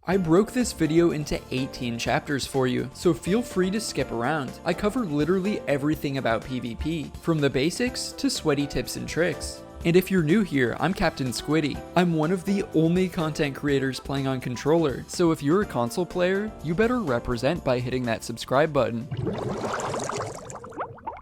I broke this video into 18 chapters for you, so feel free to skip around. I cover literally everything about PvP, from the basics to sweaty tips and tricks. And if you're new here, I'm Captain Squiddy. I'm one of the only content creators playing on controller, so if you're a console player, you better represent by hitting that subscribe button.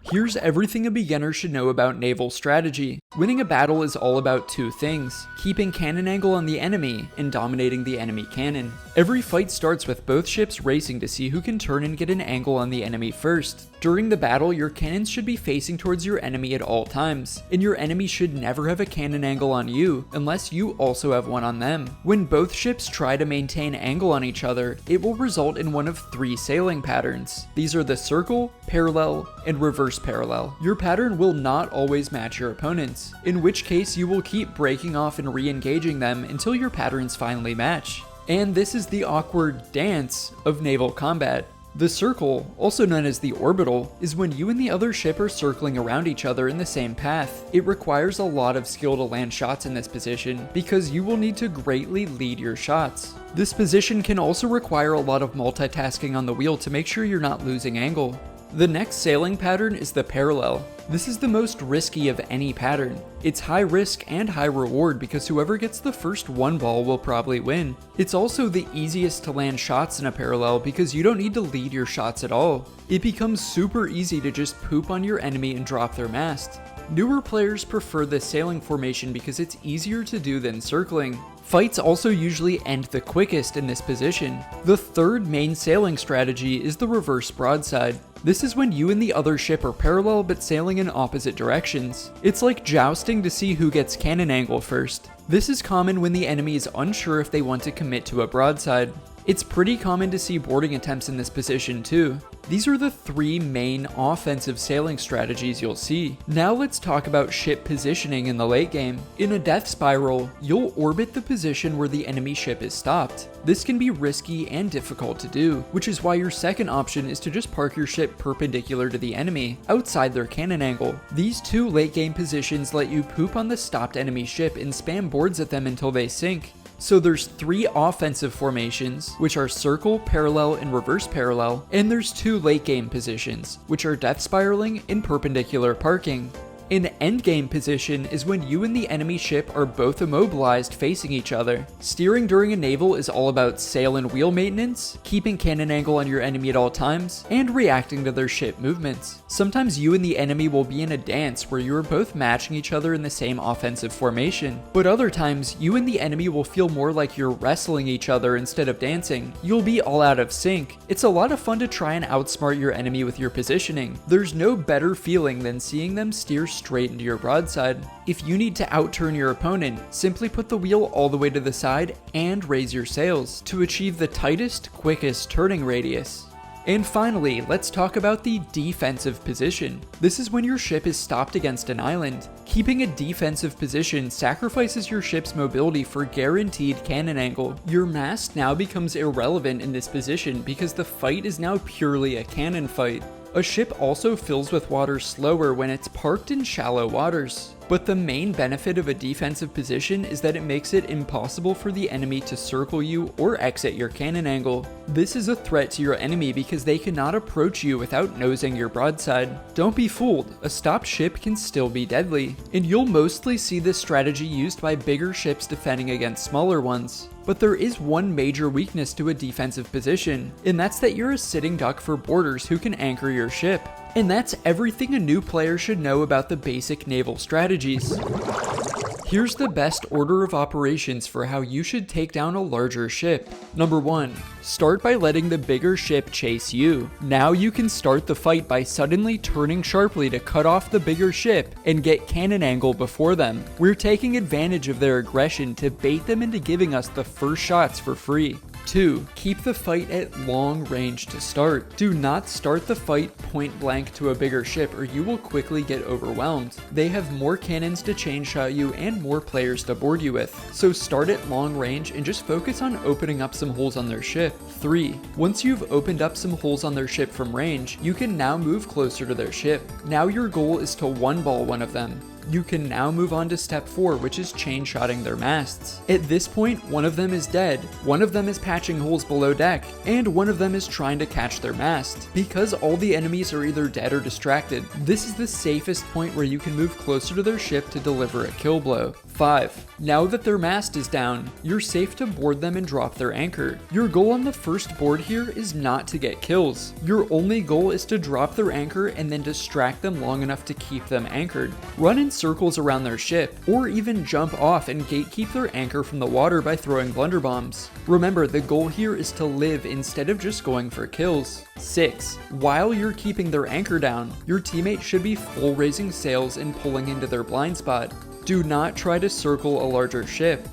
Here's everything a beginner should know about naval strategy. Winning a battle is all about two things: keeping cannon angle on the enemy and dominating the enemy cannon. Every fight starts with both ships racing to see who can turn and get an angle on the enemy first. During the battle, your cannons should be facing towards your enemy at all times, and your enemy should never have a cannon angle on you, unless you also have one on them. When both ships try to maintain angle on each other, it will result in one of three sailing patterns. These are the circle, parallel, and reverse parallel. Your pattern will not always match your opponent's, in which case you will keep breaking off and re-engaging them until your patterns finally match. And this is the awkward dance of naval combat. The circle, also known as the orbital, is when you and the other ship are circling around each other in the same path. It requires a lot of skill to land shots in this position, because you will need to greatly lead your shots. This position can also require a lot of multitasking on the wheel to make sure you're not losing angle. The next sailing pattern is the parallel. This is the most risky of any pattern. It's high risk and high reward because whoever gets the first one ball will probably win. It's also the easiest to land shots in a parallel because you don't need to lead your shots at all. It becomes super easy to just poop on your enemy and drop their mast. Newer players prefer the sailing formation because it's easier to do than circling. Fights also usually end the quickest in this position. The third main sailing strategy is the reverse broadside. This is when you and the other ship are parallel but sailing in opposite directions. It's like jousting to see who gets cannon angle first. This is common when the enemy is unsure if they want to commit to a broadside. It's pretty common to see boarding attempts in this position too. These are the three main offensive sailing strategies you'll see. Now let's talk about ship positioning in the late game. In a Deathspiral, you'll orbit the position where the enemy ship is stopped. This can be risky and difficult to do, which is why your second option is to just park your ship perpendicular to the enemy, outside their cannon angle. These two late game positions let you poop on the stopped enemy ship and spam boards at them until they sink. So there's three offensive formations, which are circle, parallel, and reverse parallel, and there's two late game positions, which are death spiraling and perpendicular parking. An endgame position is when you and the enemy ship are both immobilized facing each other. Steering during a naval is all about sail and wheel maintenance, keeping cannon angle on your enemy at all times, and reacting to their ship movements. Sometimes you and the enemy will be in a dance where you are both matching each other in the same offensive formation, but other times you and the enemy will feel more like you're wrestling each other instead of dancing. You'll be all out of sync. It's a lot of fun to try and outsmart your enemy with your positioning. There's no better feeling than seeing them steer straight into your broadside. If you need to outturn your opponent, simply put the wheel all the way to the side and raise your sails to achieve the tightest, quickest turning radius. And finally, let's talk about the defensive position. This is when your ship is stopped against an island. Keeping a defensive position sacrifices your ship's mobility for guaranteed cannon angle. Your mast now becomes irrelevant in this position because the fight is now purely a cannon fight. A ship also fills with water slower when it's parked in shallow waters. But the main benefit of a defensive position is that it makes it impossible for the enemy to circle you or exit your cannon angle. This is a threat to your enemy because they cannot approach you without nosing your broadside. Don't be fooled, a stopped ship can still be deadly, and you'll mostly see this strategy used by bigger ships defending against smaller ones. But there is one major weakness to a defensive position, and that's that you're a sitting duck for boarders who can anchor your ship. And that's everything a new player should know about the basic naval strategies. Here's the best order of operations for how you should take down a larger ship. Number 1. Start by letting the bigger ship chase you. Now you can start the fight by suddenly turning sharply to cut off the bigger ship and get cannon angle before them. We're taking advantage of their aggression to bait them into giving us the first shots for free. 2. Keep the fight at long range to start. Do not start the fight point blank to a bigger ship or you will quickly get overwhelmed. They have more cannons to chain shot you and more players to board you with. So start at long range and just focus on opening up some holes on their ship. 3. Once you've opened up some holes on their ship from range, you can now move closer to their ship. Now your goal is to one ball one of them. You can now move on to step 4, which is chain-shotting their masts. At this point, one of them is dead, one of them is patching holes below deck, and one of them is trying to catch their mast. Because all the enemies are either dead or distracted, this is the safest point where you can move closer to their ship to deliver a kill blow. 5. Now that their mast is down, you're safe to board them and drop their anchor. Your goal on the first board here is not to get kills. Your only goal is to drop their anchor and then distract them long enough to keep them anchored. Run in circles around their ship, or even jump off and gatekeep their anchor from the water by throwing blunderbombs. Remember, the goal here is to live instead of just going for kills. 6. While you're keeping their anchor down, your teammate should be full raising sails and pulling into their blind spot. Do not try to circle a larger ship.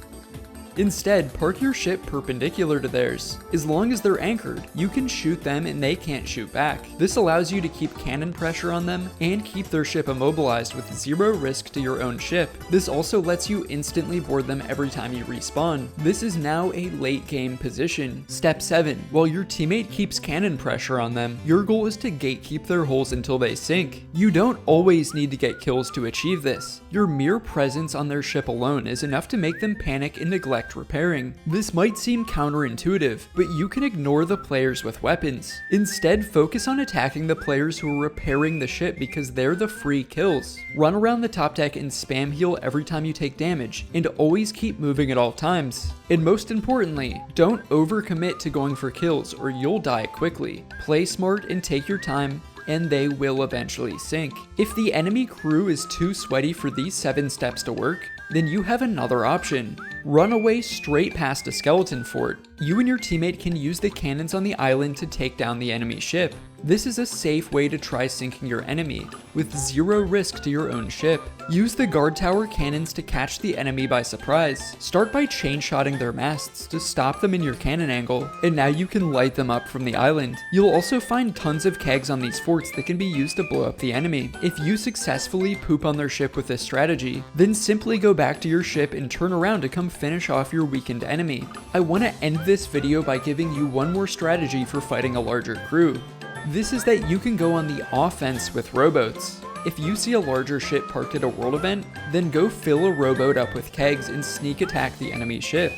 Instead, park your ship perpendicular to theirs. As long as they're anchored, you can shoot them and they can't shoot back. This allows you to keep cannon pressure on them and keep their ship immobilized with zero risk to your own ship. This also lets you instantly board them every time you respawn. This is now a late game position. Step 7. While your teammate keeps cannon pressure on them, your goal is to gatekeep their holes until they sink. You don't always need to get kills to achieve this. Your mere presence on their ship alone is enough to make them panic and neglect repairing. This might seem counterintuitive, but you can ignore the players with weapons. Instead, focus on attacking the players who are repairing the ship because they're the free kills. Run around the top deck and spam heal every time you take damage, and always keep moving at all times. And most importantly, don't overcommit to going for kills or you'll die quickly. Play smart and take your time, and they will eventually sink. If the enemy crew is too sweaty for these 7 steps to work, then you have another option. Run away straight past a skeleton fort. You and your teammate can use the cannons on the island to take down the enemy ship. This is a safe way to try sinking your enemy, with zero risk to your own ship. Use the guard tower cannons to catch the enemy by surprise. Start by chain-shotting their masts to stop them in your cannon angle, and now you can light them up from the island. You'll also find tons of kegs on these forts that can be used to blow up the enemy. If you successfully poop on their ship with this strategy, then simply go back to your ship and turn around to come finish off your weakened enemy. I want to end this video by giving you one more strategy for fighting a larger crew. This is that you can go on the offense with rowboats. If you see a larger ship parked at a world event, then go fill a rowboat up with kegs and sneak attack the enemy ship.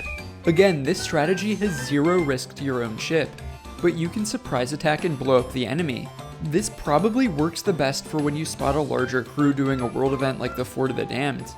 Again, this strategy has zero risk to your own ship, but you can surprise attack and blow up the enemy. This probably works the best for when you spot a larger crew doing a world event like the Fort of the Damned.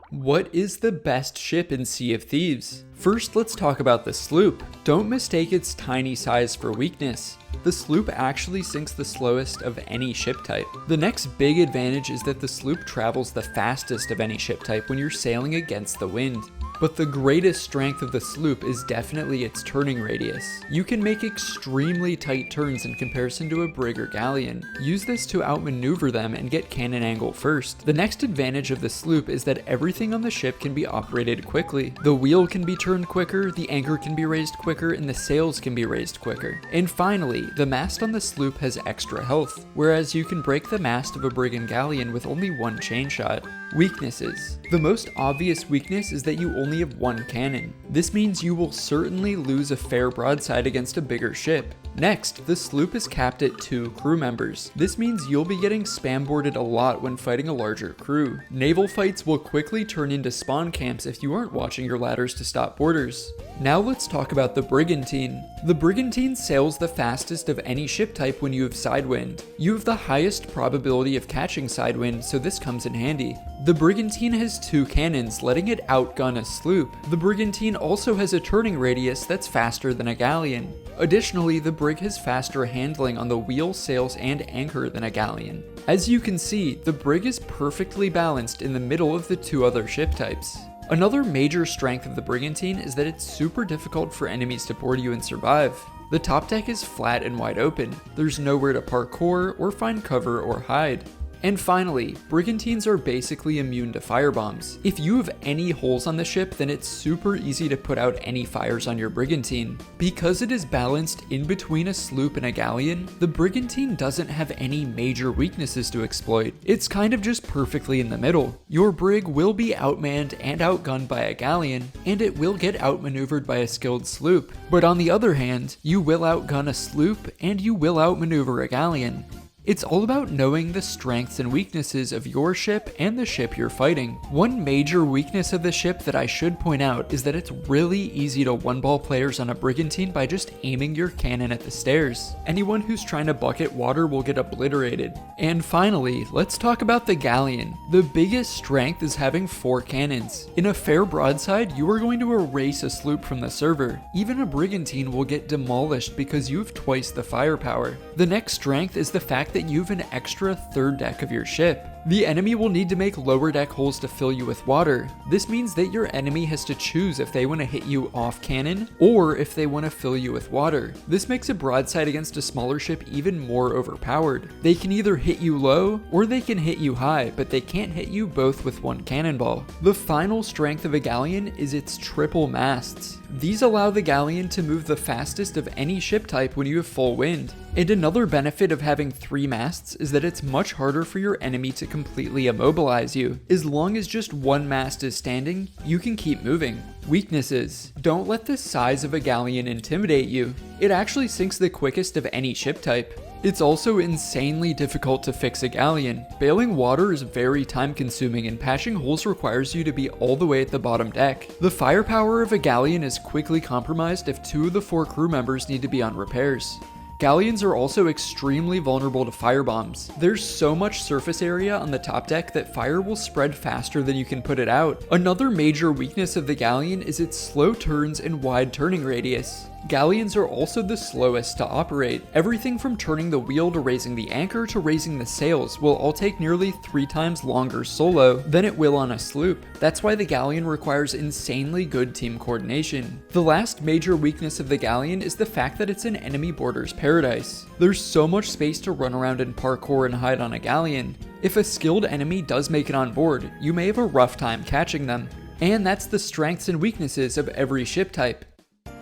What is the best ship in Sea of Thieves? First, let's talk about the sloop. Don't mistake its tiny size for weakness. The sloop actually sinks the slowest of any ship type. The next big advantage is that the sloop travels the fastest of any ship type when you're sailing against the wind. But the greatest strength of the sloop is definitely its turning radius. You can make extremely tight turns in comparison to a brig or galleon. Use this to outmaneuver them and get cannon angle first. The next advantage of the sloop is that everything on the ship can be operated quickly. The wheel can be turned quicker, the anchor can be raised quicker, and the sails can be raised quicker. And finally, the mast on the sloop has extra health, whereas you can break the mast of a brig and galleon with only one chain shot. Weaknesses. The most obvious weakness is that you only have one cannon. This means you will certainly lose a fair broadside against a bigger ship. Next, the sloop is capped at 2 crew members. This means you'll be getting spam boarded a lot when fighting a larger crew. Naval fights will quickly turn into spawn camps if you aren't watching your ladders to stop boarders. Now let's talk about the brigantine. The brigantine sails the fastest of any ship type when you have sidewind. You have the highest probability of catching sidewind, so this comes in handy. The brigantine has 2 cannons, letting it outgun a sloop. The brigantine also has a turning radius that's faster than a galleon. Additionally, the brig has faster handling on the wheel, sails, and anchor than a galleon. As you can see, the brig is perfectly balanced in the middle of the 2 other ship types. Another major strength of the brigantine is that it's super difficult for enemies to board you and survive. The top deck is flat and wide open. There's nowhere to parkour or find cover or hide. And finally, brigantines are basically immune to firebombs. If you have any holes on the ship, then it's super easy to put out any fires on your brigantine. Because it is balanced in between a sloop and a galleon, the brigantine doesn't have any major weaknesses to exploit. It's kind of just perfectly in the middle. Your brig will be outmanned and outgunned by a galleon, and it will get outmaneuvered by a skilled sloop. But on the other hand, you will outgun a sloop and you will outmaneuver a galleon. It's all about knowing the strengths and weaknesses of your ship and the ship you're fighting. One major weakness of the ship that I should point out is that it's really easy to one-ball players on a brigantine by just aiming your cannon at the stairs. Anyone who's trying to bucket water will get obliterated. And finally, let's talk about the galleon. The biggest strength is having 4 cannons. In a fair broadside, you are going to erase a sloop from the server. Even a brigantine will get demolished because you have twice the firepower. The next strength is the fact that you have an extra third deck of your ship. The enemy will need to make lower deck holes to fill you with water. This means that your enemy has to choose if they want to hit you off cannon or if they want to fill you with water. This makes a broadside against a smaller ship even more overpowered. They can either hit you low or they can hit you high, but they can't hit you both with one cannonball. The final strength of a galleon is its triple masts. These allow the galleon to move the fastest of any ship type when you have full wind. And another benefit of having 3 masts is that it's much harder for your enemy to completely immobilize you. As long as just one mast is standing, you can keep moving. Weaknesses. Don't let the size of a galleon intimidate you. It actually sinks the quickest of any ship type. It's also insanely difficult to fix a galleon. Bailing water is very time consuming and patching holes requires you to be all the way at the bottom deck. The firepower of a galleon is quickly compromised if 2 of the 4 crew members need to be on repairs. Galleons are also extremely vulnerable to firebombs. There's so much surface area on the top deck that fire will spread faster than you can put it out. Another major weakness of the galleon is its slow turns and wide turning radius. Galleons are also the slowest to operate. Everything from turning the wheel to raising the anchor to raising the sails will all take nearly 3 times longer solo than it will on a sloop. That's why the galleon requires insanely good team coordination. The last major weakness of the galleon is the fact that it's an enemy boarder's paradise. There's so much space to run around and parkour and hide on a galleon. If a skilled enemy does make it on board, you may have a rough time catching them. And that's the strengths and weaknesses of every ship type.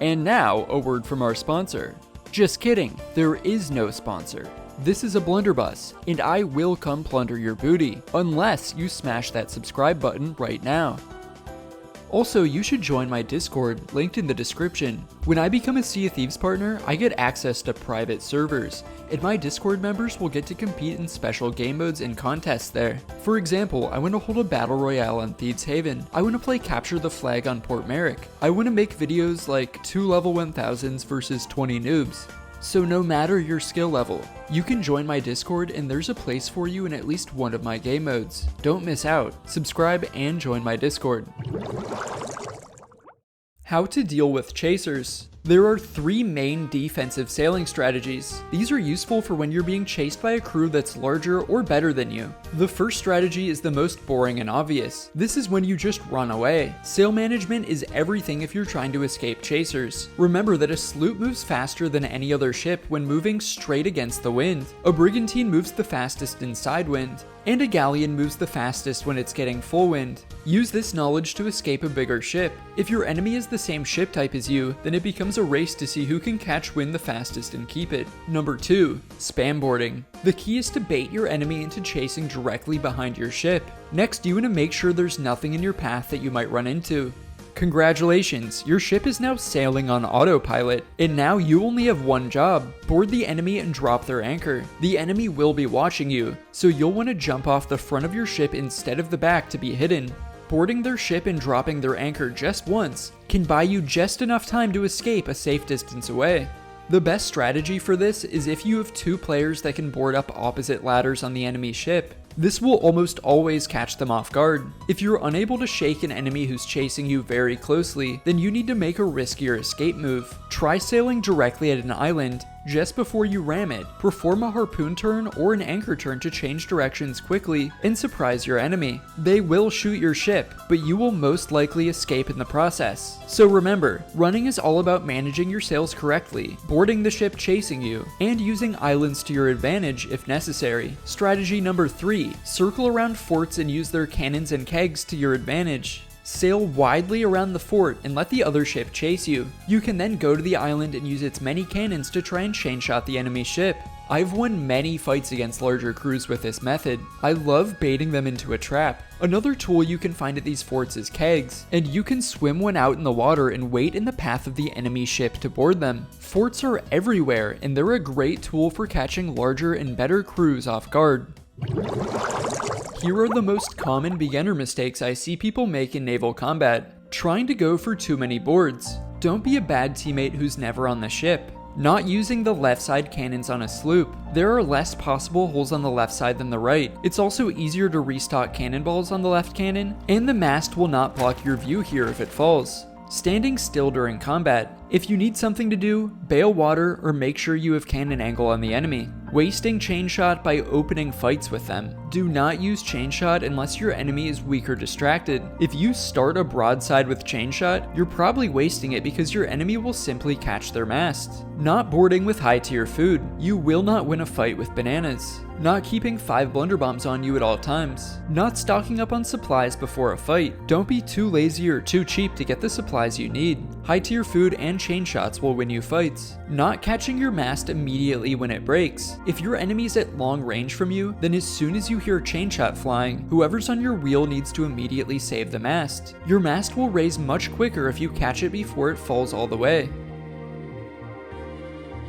And now, a word from our sponsor. Just kidding, there is no sponsor. This is a blunderbuss, and I will come plunder your booty, unless you smash that subscribe button right now. Also, you should join my Discord, linked in the description. When I become a Sea of Thieves partner, I get access to private servers, and my Discord members will get to compete in special game modes and contests there. For example, I want to hold a battle royale on Thieves Haven. I want to play Capture the Flag on Port Merrick. I want to make videos like 2 level 1000s versus 20 noobs. So no matter your skill level, you can join my Discord and there's a place for you in at least one of my game modes. Don't miss out. Subscribe and join my Discord. How to deal with chasers. There are 3 main defensive sailing strategies. These are useful for when you're being chased by a crew that's larger or better than you. The first strategy is the most boring and obvious. This is when you just run away. Sail management is everything if you're trying to escape chasers. Remember that a sloop moves faster than any other ship when moving straight against the wind. A brigantine moves the fastest in side wind, and a galleon moves the fastest when it's getting full wind. Use this knowledge to escape a bigger ship. If your enemy is the same ship type as you, then it becomes a race to see who can catch wind the fastest and keep it. Number 2, spam boarding. The key is to bait your enemy into chasing directly behind your ship. Next, you want to make sure there's nothing in your path that you might run into. Congratulations, your ship is now sailing on autopilot, and now you only have one job: board the enemy and drop their anchor. The enemy will be watching you, so you'll want to jump off the front of your ship instead of the back to be hidden. Boarding their ship and dropping their anchor just once can buy you just enough time to escape a safe distance away. The best strategy for this is if you have 2 players that can board up opposite ladders on the enemy ship. This will almost always catch them off guard. If you're unable to shake an enemy who's chasing you very closely, then you need to make a riskier escape move. Try sailing directly at an island. Just before you ram it, perform a harpoon turn or an anchor turn to change directions quickly and surprise your enemy. They will shoot your ship, but you will most likely escape in the process. So remember, running is all about managing your sails correctly, boarding the ship chasing you, and using islands to your advantage if necessary. Strategy number 3, circle around forts and use their cannons and kegs to your advantage. Sail widely around the fort and let the other ship chase you. You can then go to the island and use its many cannons to try and chain shot the enemy ship. I've won many fights against larger crews with this method. I love baiting them into a trap. Another tool you can find at these forts is kegs, and you can swim one out in the water and wait in the path of the enemy ship to board them. Forts are everywhere, and they're a great tool for catching larger and better crews off guard. Here are the most common beginner mistakes I see people make in naval combat. Trying to go for too many boards. Don't be a bad teammate who's never on the ship. Not using the left side cannons on a sloop. There are less possible holes on the left side than the right. It's also easier to restock cannonballs on the left cannon, and the mast will not block your view here if it falls. Standing still during combat. If you need something to do, bail water or make sure you have cannon angle on the enemy. Wasting chain shot by opening fights with them. Do not use chain shot unless your enemy is weak or distracted. If you start a broadside with chain shot, you're probably wasting it because your enemy will simply catch their mast. Not boarding with high tier food. You will not win a fight with bananas. Not keeping 5 blunderbombs on you at all times. Not stocking up on supplies before a fight. Don't be too lazy or too cheap to get the supplies you need. High tier food and chain shots will win you fights. Not catching your mast immediately when it breaks. If your enemy's at long range from you, then as soon as you hear chain shot flying, whoever's on your wheel needs to immediately save the mast. Your mast will raise much quicker if you catch it before it falls all the way.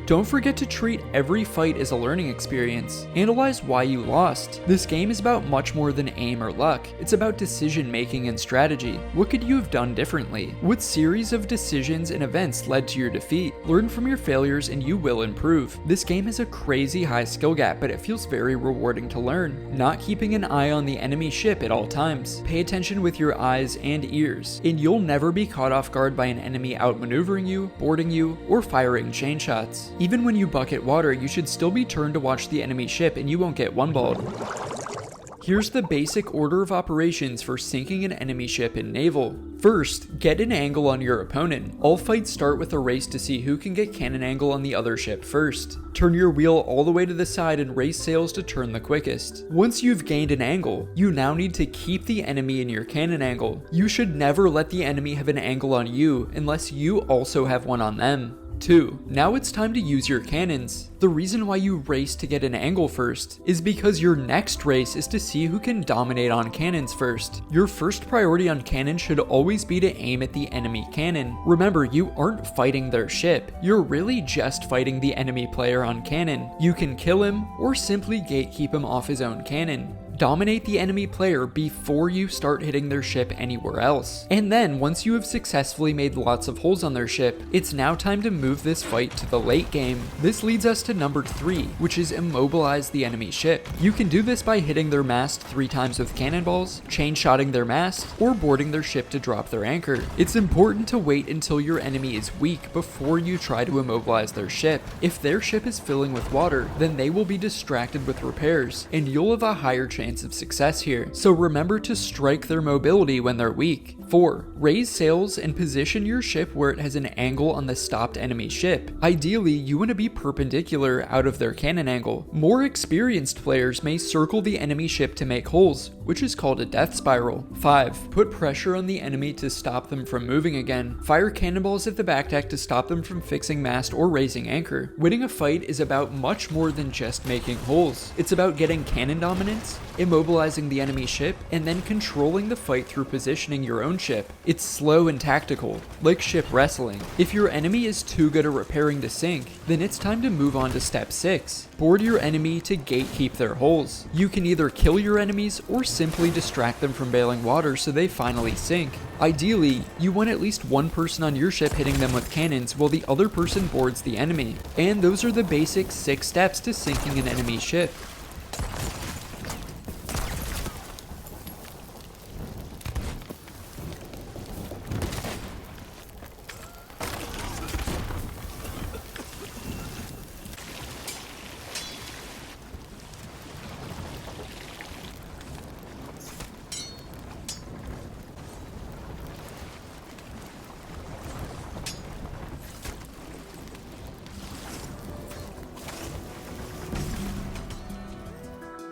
Don't forget to treat every fight as a learning experience. Analyze why you lost. This game is about much more than aim or luck. It's about decision making and strategy. What could you have done differently? What series of decisions and events led to your defeat? Learn from your failures and you will improve. This game has a crazy high skill gap, but it feels very rewarding to learn. Not keeping an eye on the enemy ship at all times. Pay attention with your eyes and ears, and you'll never be caught off guard by an enemy outmaneuvering you, boarding you, or firing chain shots. Even when you bucket water, you should still be turned to watch the enemy ship and you won't get one-balled. Here's the basic order of operations for sinking an enemy ship in Naval. First, get an angle on your opponent. All fights start with a race to see who can get cannon angle on the other ship first. Turn your wheel all the way to the side and raise sails to turn the quickest. Once you've gained an angle, you now need to keep the enemy in your cannon angle. You should never let the enemy have an angle on you unless you also have one on them. 2. Now it's time to use your cannons. The reason why you race to get an angle first is because your next race is to see who can dominate on cannons first. Your first priority on cannon should always be to aim at the enemy cannon. Remember, you aren't fighting their ship. You're really just fighting the enemy player on cannon. You can kill him or simply gatekeep him off his own cannon. Dominate the enemy player before you start hitting their ship anywhere else. And then, once you have successfully made lots of holes on their ship, it's now time to move this fight to the late game. This leads us to number 3, which is immobilize the enemy ship. You can do this by hitting their mast 3 times with cannonballs, chain shotting their mast, or boarding their ship to drop their anchor. It's important to wait until your enemy is weak before you try to immobilize their ship. If their ship is filling with water, then they will be distracted with repairs, and you'll have a higher chance of success here, so remember to strike their mobility when they're weak. 4. Raise sails and position your ship where it has an angle on the stopped enemy ship. Ideally, you want to be perpendicular out of their cannon angle. More experienced players may circle the enemy ship to make holes, which is called a death spiral. 5. Put pressure on the enemy to stop them from moving again. Fire cannonballs at the back deck to stop them from fixing mast or raising anchor. Winning a fight is about much more than just making holes. It's about getting cannon dominance, immobilizing the enemy ship, and then controlling the fight through positioning your own ship. It's slow and tactical, like ship wrestling. If your enemy is too good at repairing the sink, then it's time to move on to step 6. Board your enemy to gatekeep their holes. You can either kill your enemies or simply distract them from bailing water so they finally sink. Ideally, you want at least one person on your ship hitting them with cannons while the other person boards the enemy. And those are the basic 6 steps to sinking an enemy ship.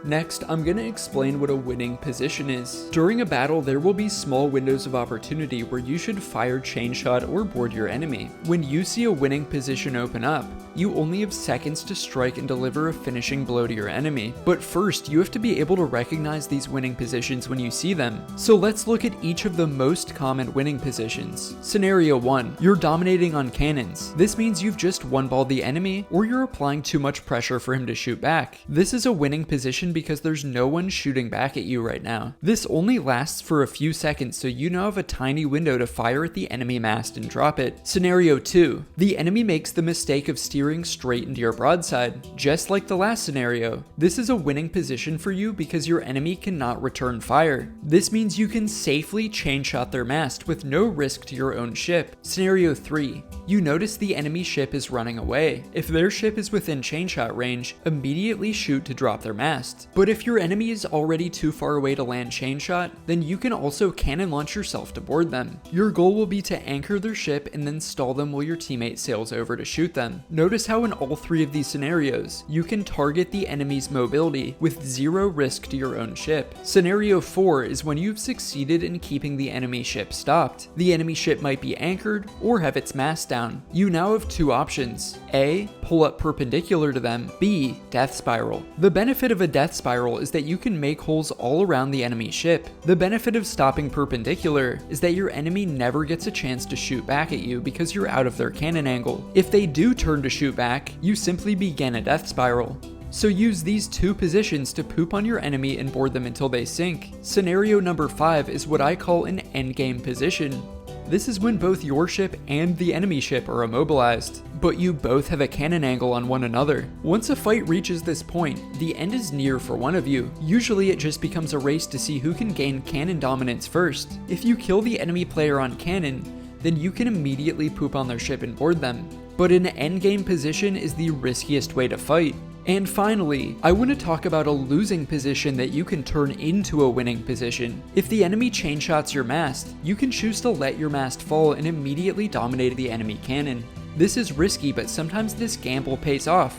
Next, I'm gonna explain what a winning position is. During a battle, there will be small windows of opportunity where you should fire chain shot or board your enemy. When you see a winning position open up, you only have seconds to strike and deliver a finishing blow to your enemy. But first, you have to be able to recognize these winning positions when you see them. So let's look at each of the most common winning positions. Scenario 1. You're dominating on cannons. This means you've just one-balled the enemy, or you're applying too much pressure for him to shoot back. This is a winning position because there's no one shooting back at you right now. This only lasts for a few seconds, so you now have a tiny window to fire at the enemy mast and drop it. Scenario 2. The enemy makes the mistake of steering straight into your broadside, just like the last scenario. This is a winning position for you because your enemy cannot return fire. This means you can safely chain shot their mast with no risk to your own ship. Scenario 3. You notice the enemy ship is running away. If their ship is within chain shot range, immediately shoot to drop their mast. But if your enemy is already too far away to land chain shot, then you can also cannon launch yourself to board them. Your goal will be to anchor their ship and then stall them while your teammate sails over to shoot them. Notice how in all three of these scenarios, you can target the enemy's mobility with zero risk to your own ship. Scenario 4 is when you've succeeded in keeping the enemy ship stopped. The enemy ship might be anchored or have its mast down. You now have two options. A. Pull up perpendicular to them. B. Death spiral. The benefit of a death spiral is that you can make holes all around the enemy ship. The benefit of stopping perpendicular is that your enemy never gets a chance to shoot back at you because you're out of their cannon angle. If they do turn to shoot back, you simply begin a death spiral. So use these two positions to poop on your enemy and board them until they sink. Scenario number 5 is what I call an endgame position. This is when both your ship and the enemy ship are immobilized, but you both have a cannon angle on one another. Once a fight reaches this point, the end is near for one of you. Usually it just becomes a race to see who can gain cannon dominance first. If you kill the enemy player on cannon, then you can immediately poop on their ship and board them. But an endgame position is the riskiest way to fight. And finally, I want to talk about a losing position that you can turn into a winning position. If the enemy chain shots your mast, you can choose to let your mast fall and immediately dominate the enemy cannon. This is risky, but sometimes this gamble pays off.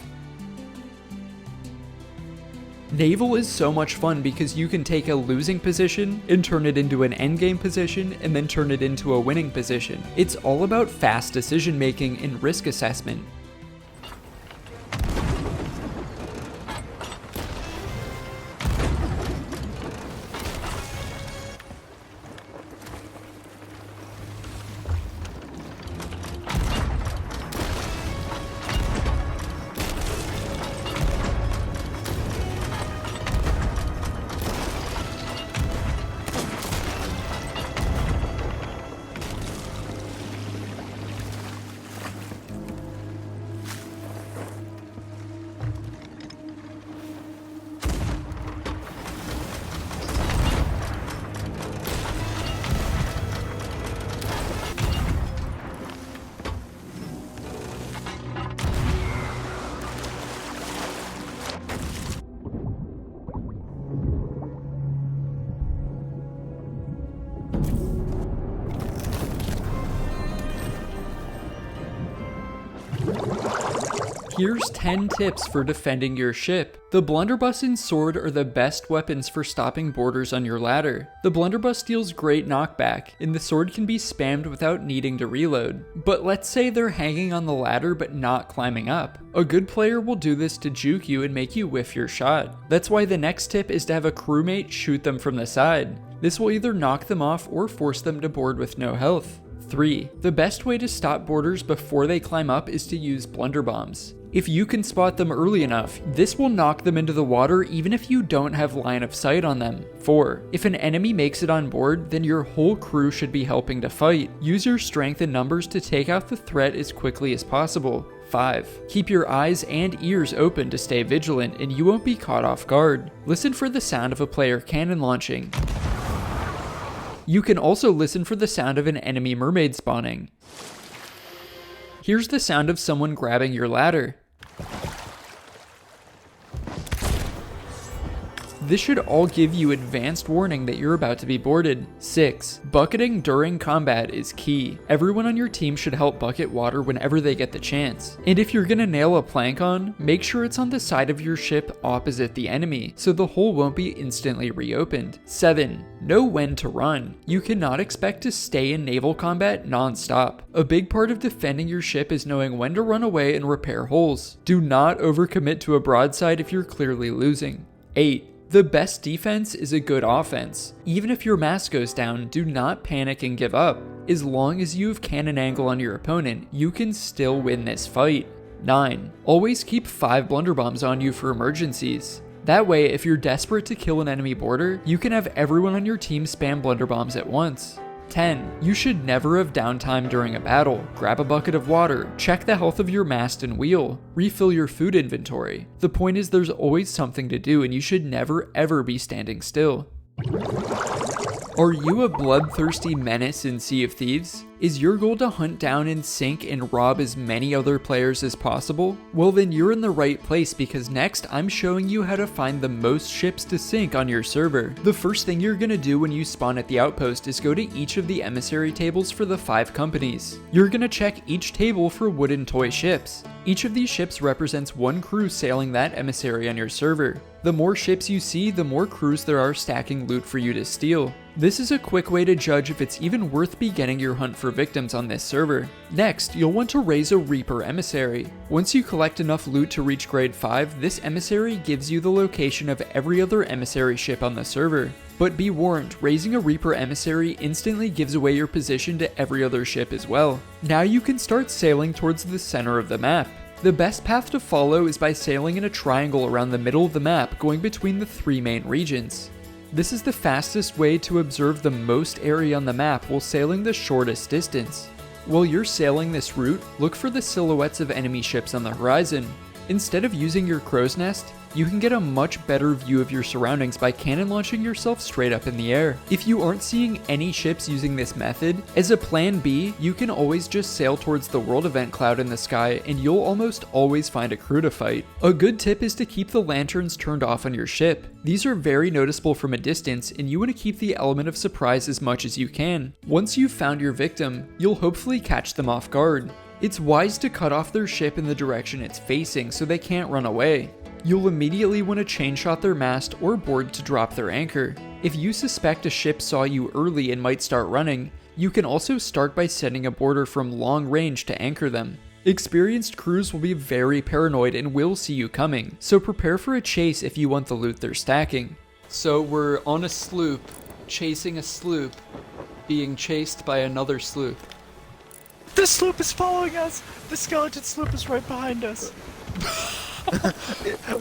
Naval is so much fun because you can take a losing position and turn it into an endgame position and then turn it into a winning position. It's all about fast decision making and risk assessment. Here's 10 tips for defending your ship. The blunderbuss and sword are the best weapons for stopping boarders on your ladder. The blunderbuss deals great knockback, and the sword can be spammed without needing to reload. But let's say they're hanging on the ladder but not climbing up. A good player will do this to juke you and make you whiff your shot. That's why the next tip is to have a crewmate shoot them from the side. This will either knock them off or force them to board with no health. 3. The best way to stop boarders before they climb up is to use blunderbombs. If you can spot them early enough, this will knock them into the water even if you don't have line of sight on them. 4. If an enemy makes it on board, then your whole crew should be helping to fight. Use your strength and numbers to take out the threat as quickly as possible. 5. Keep your eyes and ears open to stay vigilant and you won't be caught off guard. Listen for the sound of a player cannon launching. You can also listen for the sound of an enemy mermaid spawning. Here's the sound of someone grabbing your ladder. This should all give you advanced warning that you're about to be boarded. 6. Bucketing during combat is key. Everyone on your team should help bucket water whenever they get the chance. And if you're gonna nail a plank on, make sure it's on the side of your ship opposite the enemy, so the hole won't be instantly reopened. 7. Know when to run. You cannot expect to stay in naval combat non-stop. A big part of defending your ship is knowing when to run away and repair holes. Do not overcommit to a broadside if you're clearly losing. 8. The best defense is a good offense. Even if your mast goes down, do not panic and give up. As long as you have cannon angle on your opponent, you can still win this fight. 9. Always keep 5 blunderbombs on you for emergencies. That way, if you're desperate to kill an enemy boarder, you can have everyone on your team spam blunderbombs at once. 10. You should never have downtime during a battle. Grab a bucket of water, check the health of your mast and wheel, refill your food inventory. The point is there's always something to do and you should never ever be standing still. Are you a bloodthirsty menace in Sea of Thieves? Is your goal to hunt down and sink and rob as many other players as possible? Well then you're in the right place, because next I'm showing you how to find the most ships to sink on your server. The first thing you're gonna do when you spawn at the outpost is go to each of the emissary tables for the 5 companies. You're gonna check each table for wooden toy ships. Each of these ships represents one crew sailing that emissary on your server. The more ships you see, the more crews there are stacking loot for you to steal. This is a quick way to judge if it's even worth beginning your hunt for victims on this server. Next, you'll want to raise a Reaper emissary. Once you collect enough loot to reach grade 5, this emissary gives you the location of every other emissary ship on the server. But be warned, raising a Reaper emissary instantly gives away your position to every other ship as well. Now you can start sailing towards the center of the map. The best path to follow is by sailing in a triangle around the middle of the map, going between the 3 main regions. This is the fastest way to observe the most area on the map while sailing the shortest distance. While you're sailing this route, look for the silhouettes of enemy ships on the horizon. Instead of using your crow's nest, you can get a much better view of your surroundings by cannon launching yourself straight up in the air. If you aren't seeing any ships using this method, as a plan B, you can always just sail towards the world event cloud in the sky and you'll almost always find a crew to fight. A good tip is to keep the lanterns turned off on your ship. These are very noticeable from a distance and you want to keep the element of surprise as much as you can. Once you've found your victim, you'll hopefully catch them off guard. It's wise to cut off their ship in the direction it's facing so they can't run away. You'll immediately want to chain shot their mast or board to drop their anchor. If you suspect a ship saw you early and might start running, you can also start by setting a boarder from long range to anchor them. Experienced crews will be very paranoid and will see you coming, so prepare for a chase if you want the loot they're stacking. So we're on a sloop, chasing a sloop, being chased by another sloop. The sloop is following us! The skeleton sloop is right behind us.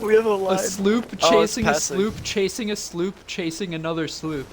We have a line. A sloop chasing a sloop, chasing a sloop, chasing another sloop.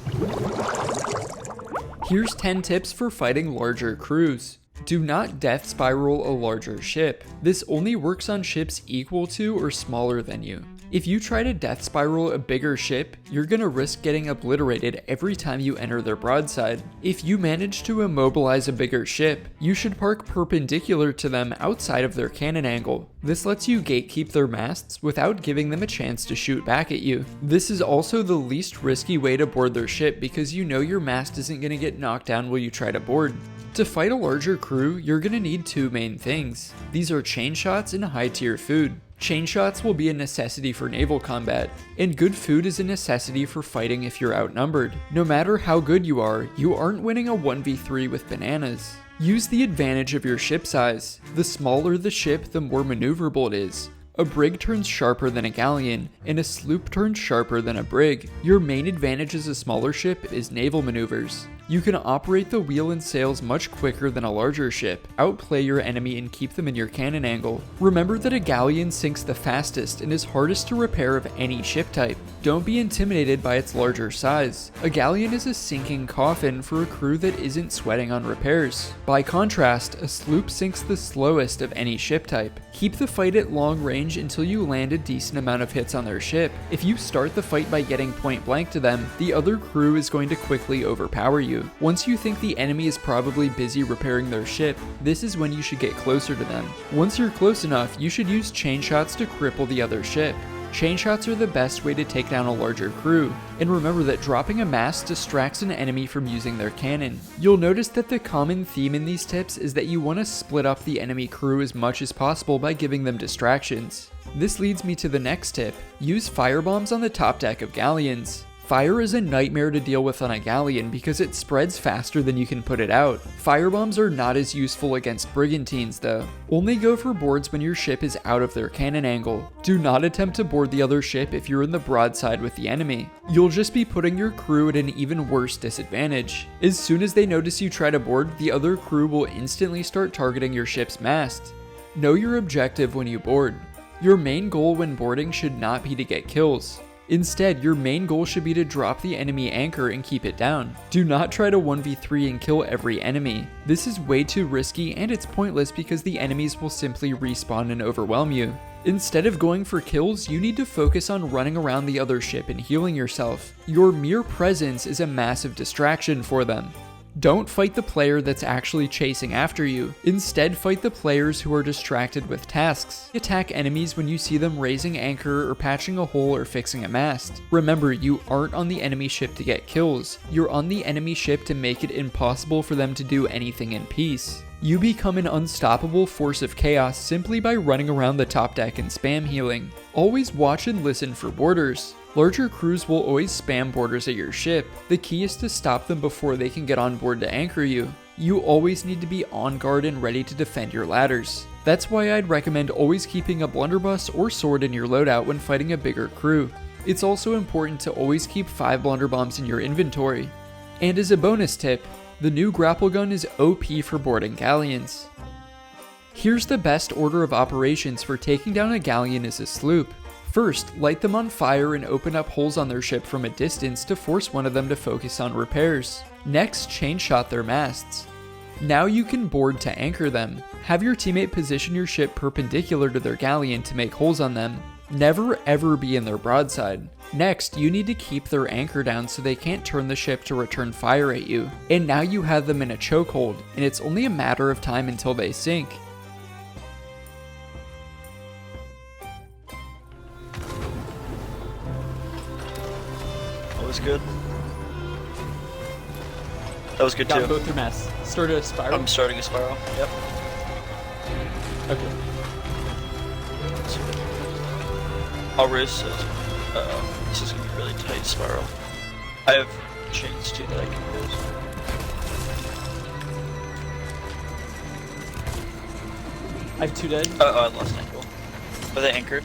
Here's 10 tips for fighting larger crews. Do not death spiral a larger ship. This only works on ships equal to or smaller than you. If you try to death spiral a bigger ship, you're gonna risk getting obliterated every time you enter their broadside. If you manage to immobilize a bigger ship, you should park perpendicular to them outside of their cannon angle. This lets you gatekeep their masts without giving them a chance to shoot back at you. This is also the least risky way to board their ship because you know your mast isn't gonna get knocked down while you try to board. To fight a larger crew, you're gonna need 2 main things. These are chain shots and high tier food. Chain shots will be a necessity for naval combat, and good food is a necessity for fighting if you're outnumbered. No matter how good you aren't winning a 1v3 with bananas. Use the advantage of your ship size. The smaller the ship, the more maneuverable it is. A brig turns sharper than a galleon, and a sloop turns sharper than a brig. Your main advantage as a smaller ship is naval maneuvers. You can operate the wheel and sails much quicker than a larger ship, outplay your enemy and keep them in your cannon angle. Remember that a galleon sinks the fastest and is hardest to repair of any ship type. Don't be intimidated by its larger size. A galleon is a sinking coffin for a crew that isn't sweating on repairs. By contrast, a sloop sinks the slowest of any ship type. Keep the fight at long range until you land a decent amount of hits on their ship. If you start the fight by getting point blank to them, the other crew is going to quickly overpower you. Once you think the enemy is probably busy repairing their ship, this is when you should get closer to them. Once you're close enough, you should use chain shots to cripple the other ship. Chain shots are the best way to take down a larger crew, and remember that dropping a mast distracts an enemy from using their cannon. You'll notice that the common theme in these tips is that you want to split up the enemy crew as much as possible by giving them distractions. This leads me to the next tip: use firebombs on the top deck of galleons. Fire is a nightmare to deal with on a galleon because it spreads faster than you can put it out. Firebombs are not as useful against brigantines though. Only go for boards when your ship is out of their cannon angle. Do not attempt to board the other ship if you're in the broadside with the enemy. You'll just be putting your crew at an even worse disadvantage. As soon as they notice you try to board, the other crew will instantly start targeting your ship's mast. Know your objective when you board. Your main goal when boarding should not be to get kills. Instead, your main goal should be to drop the enemy anchor and keep it down. Do not try to 1v3 and kill every enemy. This is way too risky and it's pointless because the enemies will simply respawn and overwhelm you. Instead of going for kills, you need to focus on running around the other ship and healing yourself. Your mere presence is a massive distraction for them. Don't fight the player that's actually chasing after you. Instead, fight the players who are distracted with tasks. Attack enemies when you see them raising anchor or patching a hole or fixing a mast. Remember, you aren't on the enemy ship to get kills. You're on the enemy ship to make it impossible for them to do anything in peace. You become an unstoppable force of chaos simply by running around the top deck and spam healing. Always watch and listen for boarders. Larger crews will always spam boarders at your ship. The key is to stop them before they can get on board to anchor you. You always need to be on guard and ready to defend your ladders. That's why I'd recommend always keeping a blunderbuss or sword in your loadout when fighting a bigger crew. It's also important to always keep 5 blunderbombs in your inventory. And as a bonus tip, the new Grapple Gun is OP for boarding galleons. Here's the best order of operations for taking down a galleon as a sloop. First, light them on fire and open up holes on their ship from a distance to force one of them to focus on repairs. Next, chain shot their masts. Now you can board to anchor them. Have your teammate position your ship perpendicular to their galleon to make holes on them. Never ever be in their broadside. Next, you need to keep their anchor down so they can't turn the ship to return fire at you. And now you have them in a chokehold, and it's only a matter of time until they sink. Good. That was good too. Got both your masts. Start a spiral? I'm starting a spiral. Yep. Okay. I'll risk this is gonna be really tight spiral. I have chains too that I can use. I have 2 dead. Oh, I lost an ankle. Are they anchored?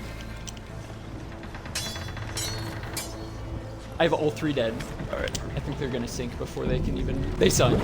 I have all 3 dead. Alright. I think they're gonna sink before they can even... They sunk.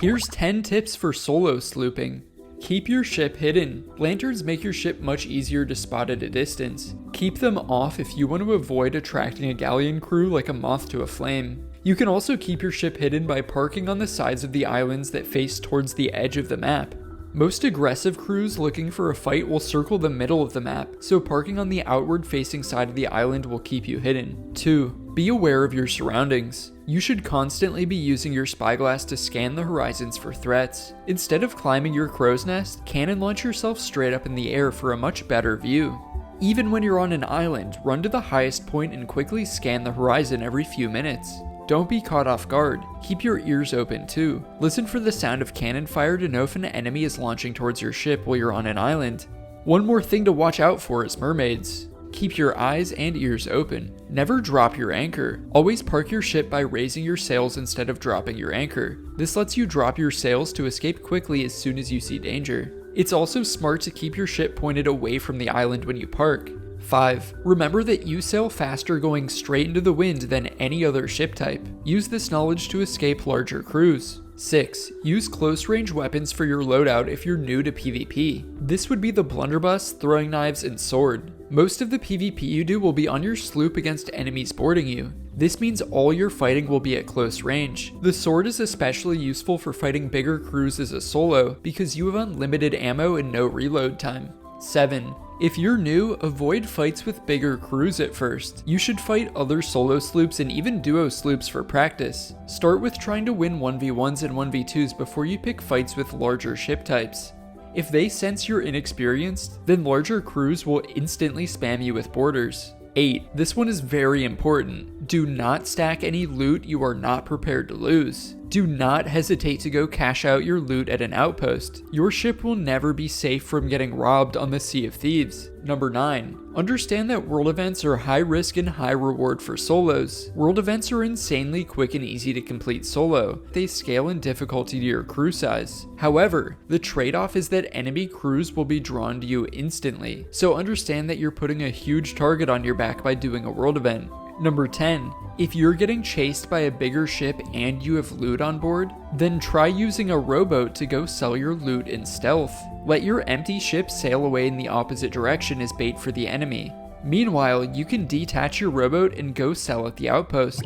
Here's 10 tips for solo slooping. Keep your ship hidden. Lanterns make your ship much easier to spot at a distance. Keep them off if you want to avoid attracting a galleon crew like a moth to a flame. You can also keep your ship hidden by parking on the sides of the islands that face towards the edge of the map. Most aggressive crews looking for a fight will circle the middle of the map, so parking on the outward facing side of the island will keep you hidden. 2. Be aware of your surroundings. You should constantly be using your spyglass to scan the horizons for threats. Instead of climbing your crow's nest, cannon launch yourself straight up in the air for a much better view. Even when you're on an island, run to the highest point and quickly scan the horizon every few minutes. Don't be caught off guard. Keep your ears open too. Listen for the sound of cannon fire to know if an enemy is launching towards your ship while you're on an island. One more thing to watch out for is mermaids. Keep your eyes and ears open. Never drop your anchor. Always park your ship by raising your sails instead of dropping your anchor. This lets you drop your sails to escape quickly as soon as you see danger. It's also smart to keep your ship pointed away from the island when you park. 5. Remember that you sail faster going straight into the wind than any other ship type. Use this knowledge to escape larger crews. 6. Use close range weapons for your loadout if you're new to PvP. This would be the blunderbuss, throwing knives, and sword. Most of the PvP you do will be on your sloop against enemies boarding you. This means all your fighting will be at close range. The sword is especially useful for fighting bigger crews as a solo because you have unlimited ammo and no reload time. 7. If you're new, avoid fights with bigger crews at first. You should fight other solo sloops and even duo sloops for practice. Start with trying to win 1v1s and 1v2s before you pick fights with larger ship types. If they sense you're inexperienced, then larger crews will instantly spam you with boarders. 8. This one is very important. Do not stack any loot you are not prepared to lose. Do not hesitate to go cash out your loot at an outpost. Your ship will never be safe from getting robbed on the Sea of Thieves. Number 9. Understand that world events are high risk and high reward for solos. World events are insanely quick and easy to complete solo. They scale in difficulty to your crew size. However, the trade-off is that enemy crews will be drawn to you instantly, so understand that you're putting a huge target on your back by doing a world event. Number 10. If you're getting chased by a bigger ship and you have loot on board, then try using a rowboat to go sell your loot in stealth. Let your empty ship sail away in the opposite direction as bait for the enemy. Meanwhile, you can detach your rowboat and go sell at the outpost.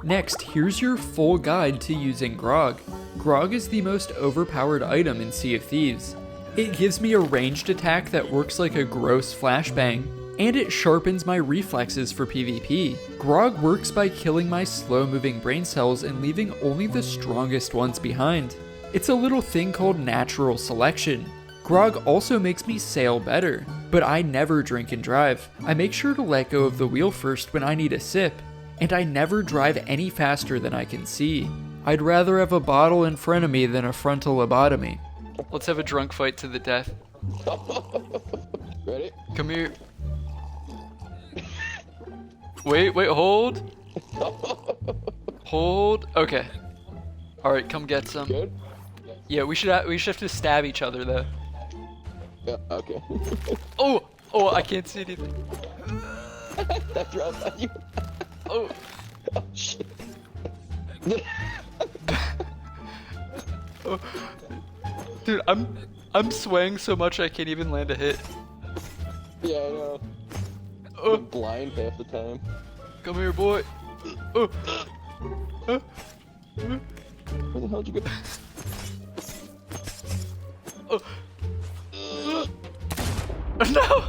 Next, here's your full guide to using Grog. Grog is the most overpowered item in Sea of Thieves. It gives me a ranged attack that works like a gross flashbang, and it sharpens my reflexes for PvP. Grog works by killing my slow-moving brain cells and leaving only the strongest ones behind. It's a little thing called natural selection. Grog also makes me sail better, but I never drink and drive. I make sure to let go of the wheel first when I need a sip, and I never drive any faster than I can see. I'd rather have a bottle in front of me than a frontal lobotomy. Let's have a drunk fight to the death. Ready? Come here. Wait, hold. Hold. Okay. Alright, come get some. Good? Yeah, we should have to stab each other though. Yeah, okay. Oh, I can't see anything. That dropped on you. Oh. Oh, shit. Oh. Dude, I'm swaying so much I can't even land a hit. Yeah, I know. Oh. I'm blind half the time. Come here, boy. Oh. Where the hell did you go? Oh. No!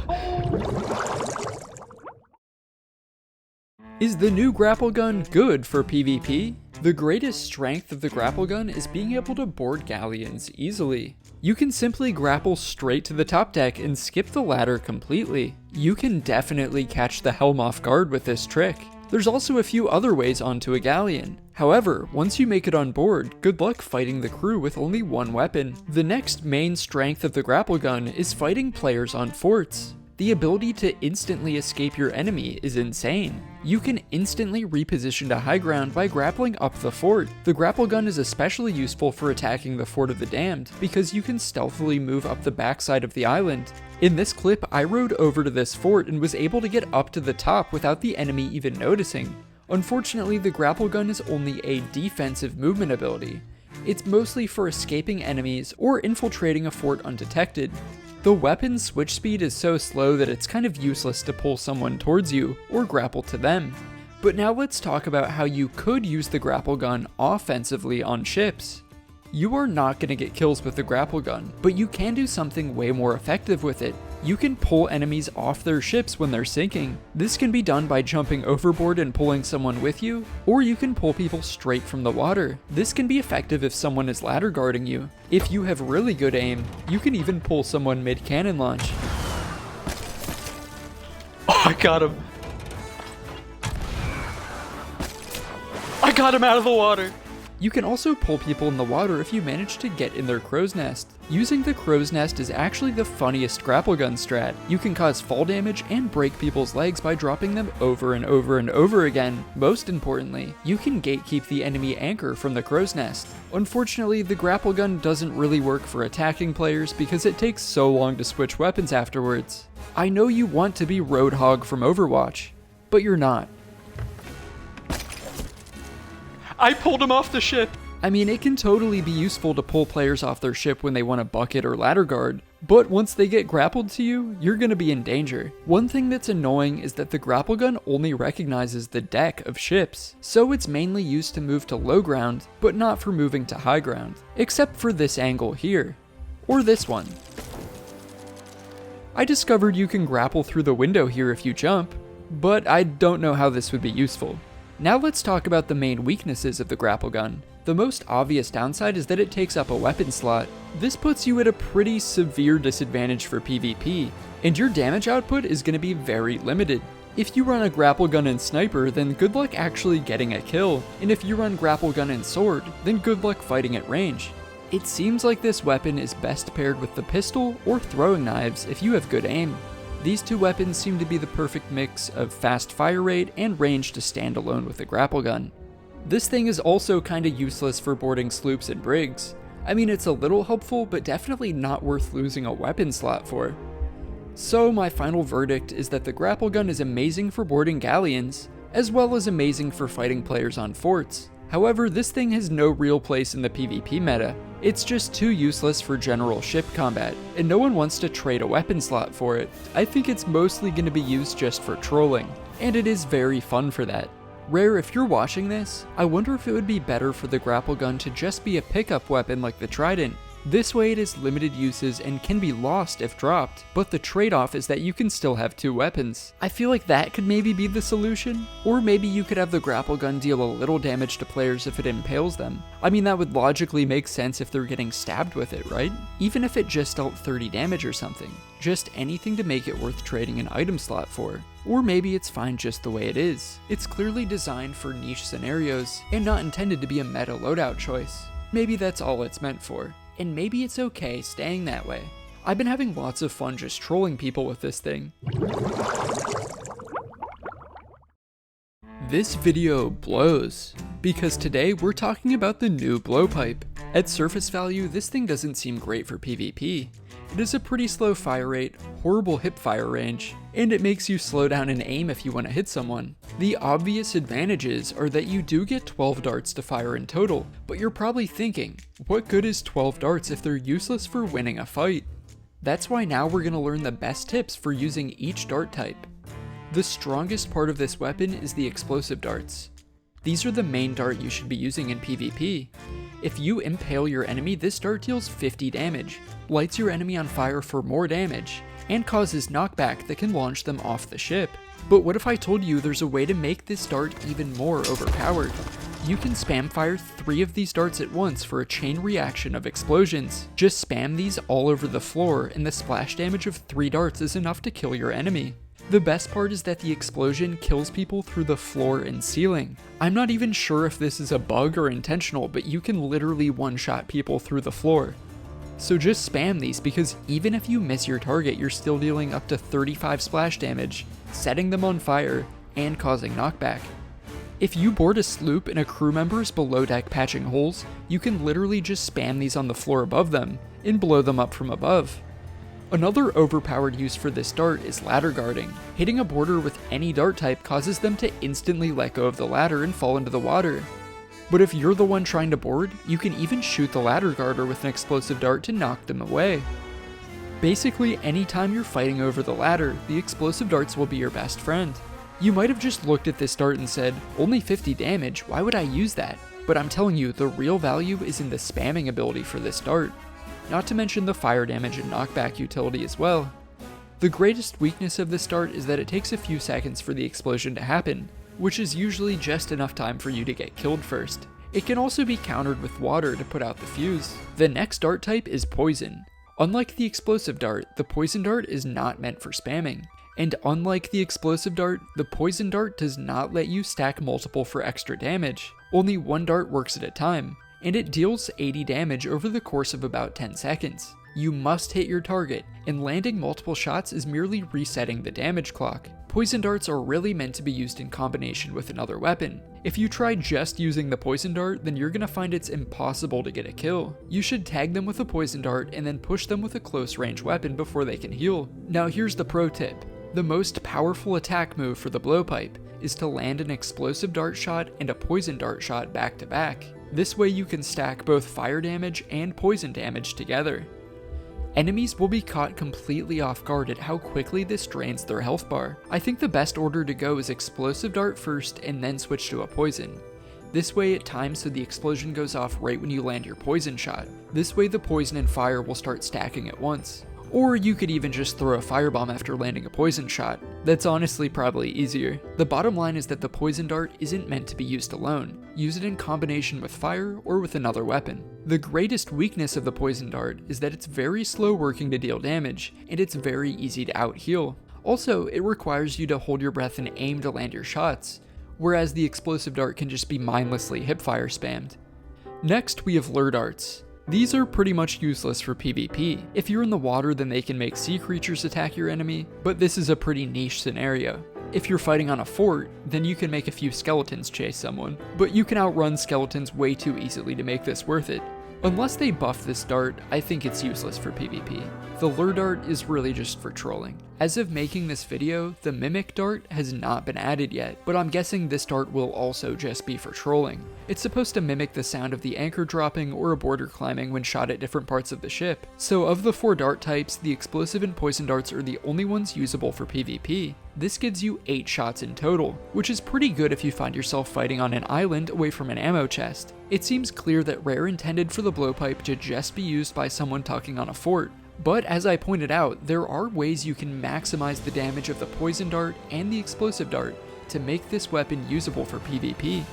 Is the new Grapple Gun good for PvP? The greatest strength of the Grapple Gun is being able to board galleons easily. You can simply grapple straight to the top deck and skip the ladder completely. You can definitely catch the helm off guard with this trick. There's also a few other ways onto a galleon. However, once you make it on board, good luck fighting the crew with only one weapon. The next main strength of the Grapple Gun is fighting players on forts. The ability to instantly escape your enemy is insane. You can instantly reposition to high ground by grappling up the fort. The Grapple Gun is especially useful for attacking the Fort of the Damned, because you can stealthily move up the backside of the island. In this clip, I rode over to this fort and was able to get up to the top without the enemy even noticing. Unfortunately, the Grapple Gun is only a defensive movement ability. It's mostly for escaping enemies or infiltrating a fort undetected. The weapon's switch speed is so slow that it's kind of useless to pull someone towards you or grapple to them. But now let's talk about how you could use the Grapple Gun offensively on ships. You are not going to get kills with the Grapple Gun, but you can do something way more effective with it. You can pull enemies off their ships when they're sinking. This can be done by jumping overboard and pulling someone with you, or you can pull people straight from the water. This can be effective if someone is ladder guarding you. If you have really good aim, you can even pull someone mid-cannon launch. Oh, I got him! I got him out of the water! You can also pull people in the water if you manage to get in their crow's nest. Using the crow's nest is actually the funniest Grapple Gun strat. You can cause fall damage and break people's legs by dropping them over and over and over again. Most importantly, you can gatekeep the enemy anchor from the crow's nest. Unfortunately, the Grapple Gun doesn't really work for attacking players because it takes so long to switch weapons afterwards. I know you want to be Roadhog from Overwatch, but you're not. I pulled him off the ship! I mean, it can totally be useful to pull players off their ship when they want a bucket or ladder guard, but once they get grappled to you, you're gonna be in danger. One thing that's annoying is that the Grapple Gun only recognizes the deck of ships, so it's mainly used to move to low ground, but not for moving to high ground, except for this angle here, or this one. I discovered you can grapple through the window here if you jump, but I don't know how this would be useful. Now let's talk about the main weaknesses of the Grapple Gun. The most obvious downside is that it takes up a weapon slot. This puts you at a pretty severe disadvantage for PvP, and your damage output is going to be very limited. If you run a Grapple Gun and Sniper, then good luck actually getting a kill, and if you run Grapple Gun and Sword, then good luck fighting at range. It seems like this weapon is best paired with the pistol or throwing knives if you have good aim. These two weapons seem to be the perfect mix of fast fire rate and range to stand alone with a Grapple Gun. This thing is also kinda useless for boarding sloops and brigs. I mean, it's a little helpful, but definitely not worth losing a weapon slot for. So my final verdict is that the Grapple Gun is amazing for boarding galleons, as well as amazing for fighting players on forts. However, this thing has no real place in the PvP meta. It's just too useless for general ship combat, and no one wants to trade a weapon slot for it. I think it's mostly going to be used just for trolling, and it is very fun for that. Rare, if you're watching this, I wonder if it would be better for the Grapple Gun to just be a pickup weapon like the Trident. This way it has limited uses and can be lost if dropped, but the trade-off is that you can still have two weapons. I feel like that could maybe be the solution, or maybe you could have the Grapple Gun deal a little damage to players if it impales them. I mean, that would logically make sense if they're getting stabbed with it, right? Even if it just dealt 30 damage or something. Just anything to make it worth trading an item slot for. Or maybe it's fine just the way it is. It's clearly designed for niche scenarios, and not intended to be a meta loadout choice. Maybe that's all it's meant for. And maybe it's okay staying that way. I've been having lots of fun just trolling people with this thing. This video blows, because today we're talking about the new Blowpipe. At surface value, this thing doesn't seem great for PvP. It has a pretty slow fire rate, horrible hip fire range, and it makes you slow down and aim if you want to hit someone. The obvious advantages are that you do get 12 darts to fire in total, but you're probably thinking, what good is 12 darts if they're useless for winning a fight? That's why now we're going to learn the best tips for using each dart type. The strongest part of this weapon is the explosive darts. These are the main dart you should be using in PvP. If you impale your enemy, this dart deals 50 damage, lights your enemy on fire for more damage, and causes knockback that can launch them off the ship. But what if I told you there's a way to make this dart even more overpowered? You can spam fire 3 of these darts at once for a chain reaction of explosions. Just spam these all over the floor, and the splash damage of 3 darts is enough to kill your enemy. The best part is that the explosion kills people through the floor and ceiling. I'm not even sure if this is a bug or intentional, but you can literally one-shot people through the floor. So just spam these, because even if you miss your target, you're still dealing up to 35 splash damage, setting them on fire, and causing knockback. If you board a sloop and a crew member is below deck patching holes, you can literally just spam these on the floor above them, and blow them up from above. Another overpowered use for this dart is ladder guarding. Hitting a boarder with any dart type causes them to instantly let go of the ladder and fall into the water. But if you're the one trying to board, you can even shoot the ladder guarder with an explosive dart to knock them away. Basically, anytime you're fighting over the ladder, the explosive darts will be your best friend. You might have just looked at this dart and said, only 50 damage, why would I use that? But I'm telling you, the real value is in the spamming ability for this dart. Not to mention the fire damage and knockback utility as well. The greatest weakness of this dart is that it takes a few seconds for the explosion to happen, which is usually just enough time for you to get killed first. It can also be countered with water to put out the fuse. The next dart type is poison. Unlike the explosive dart, the poison dart is not meant for spamming. And unlike the explosive dart, the poison dart does not let you stack multiple for extra damage. Only one dart works at a time, and it deals 80 damage over the course of about 10 seconds. You must hit your target, and landing multiple shots is merely resetting the damage clock. Poison darts are really meant to be used in combination with another weapon. If you try just using the poison dart, then you're gonna find it's impossible to get a kill. You should tag them with a poison dart and then push them with a close range weapon before they can heal. Now here's the pro tip. The most powerful attack move for the Blowpipe is to land an explosive dart shot and a poison dart shot back to back. This way you can stack both fire damage and poison damage together. Enemies will be caught completely off guard at how quickly this drains their health bar. I think the best order to go is explosive dart first and then switch to a poison. This way it times so the explosion goes off right when you land your poison shot. This way the poison and fire will start stacking at once. Or you could even just throw a firebomb after landing a poison shot. That's honestly probably easier. The bottom line is that the poison dart isn't meant to be used alone. Use it in combination with fire or with another weapon. The greatest weakness of the poison dart is that it's very slow working to deal damage, and it's very easy to out-heal. Also, it requires you to hold your breath and aim to land your shots, whereas the explosive dart can just be mindlessly hipfire spammed. Next, we have lure darts. These are pretty much useless for PvP. If you're in the water, then they can make sea creatures attack your enemy, but this is a pretty niche scenario. If you're fighting on a fort, then you can make a few skeletons chase someone, but you can outrun skeletons way too easily to make this worth it. Unless they buff this dart, I think it's useless for PvP. The lure dart is really just for trolling. As of making this video, the mimic dart has not been added yet, but I'm guessing this dart will also just be for trolling. It's supposed to mimic the sound of the anchor dropping or a border climbing when shot at different parts of the ship. So of the 4 dart types, the explosive and poison darts are the only ones usable for PvP. This gives you 8 shots in total, which is pretty good if you find yourself fighting on an island away from an ammo chest. It seems clear that Rare intended for the blowpipe to just be used by someone tucking on a fort. But as I pointed out, there are ways you can maximize the damage of the poison dart and the explosive dart to make this weapon usable for PvP.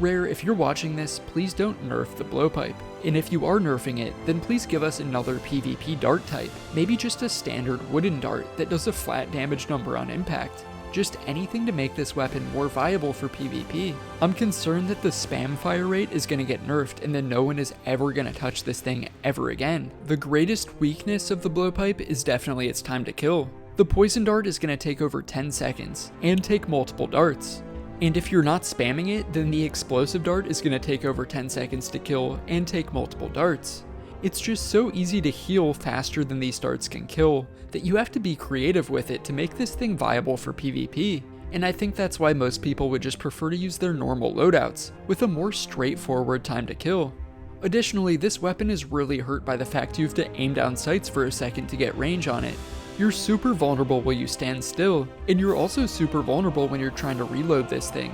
Rare, if you're watching this, please don't nerf the blowpipe. And if you are nerfing it, then please give us another PvP dart type. Maybe just a standard wooden dart that does a flat damage number on impact. Just anything to make this weapon more viable for PvP. I'm concerned that the spam fire rate is going to get nerfed and then no one is ever going to touch this thing ever again. The greatest weakness of the blowpipe is definitely its time to kill. The poison dart is going to take over 10 seconds and take multiple darts. And if you're not spamming it, then the explosive dart is going to take over 10 seconds to kill and take multiple darts. It's just so easy to heal faster than these darts can kill that you have to be creative with it to make this thing viable for PvP. And I think that's why most people would just prefer to use their normal loadouts, with a more straightforward time to kill. Additionally, this weapon is really hurt by the fact you have to aim down sights for a second to get range on it. You're super vulnerable while you stand still, and you're also super vulnerable when you're trying to reload this thing.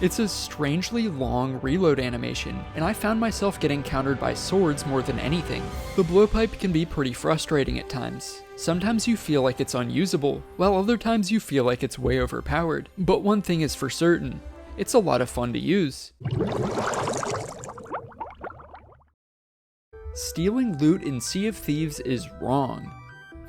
It's a strangely long reload animation, and I found myself getting countered by swords more than anything. The blowpipe can be pretty frustrating at times. Sometimes you feel like it's unusable, while other times you feel like it's way overpowered. But one thing is for certain, it's a lot of fun to use. Stealing loot in Sea of Thieves is wrong.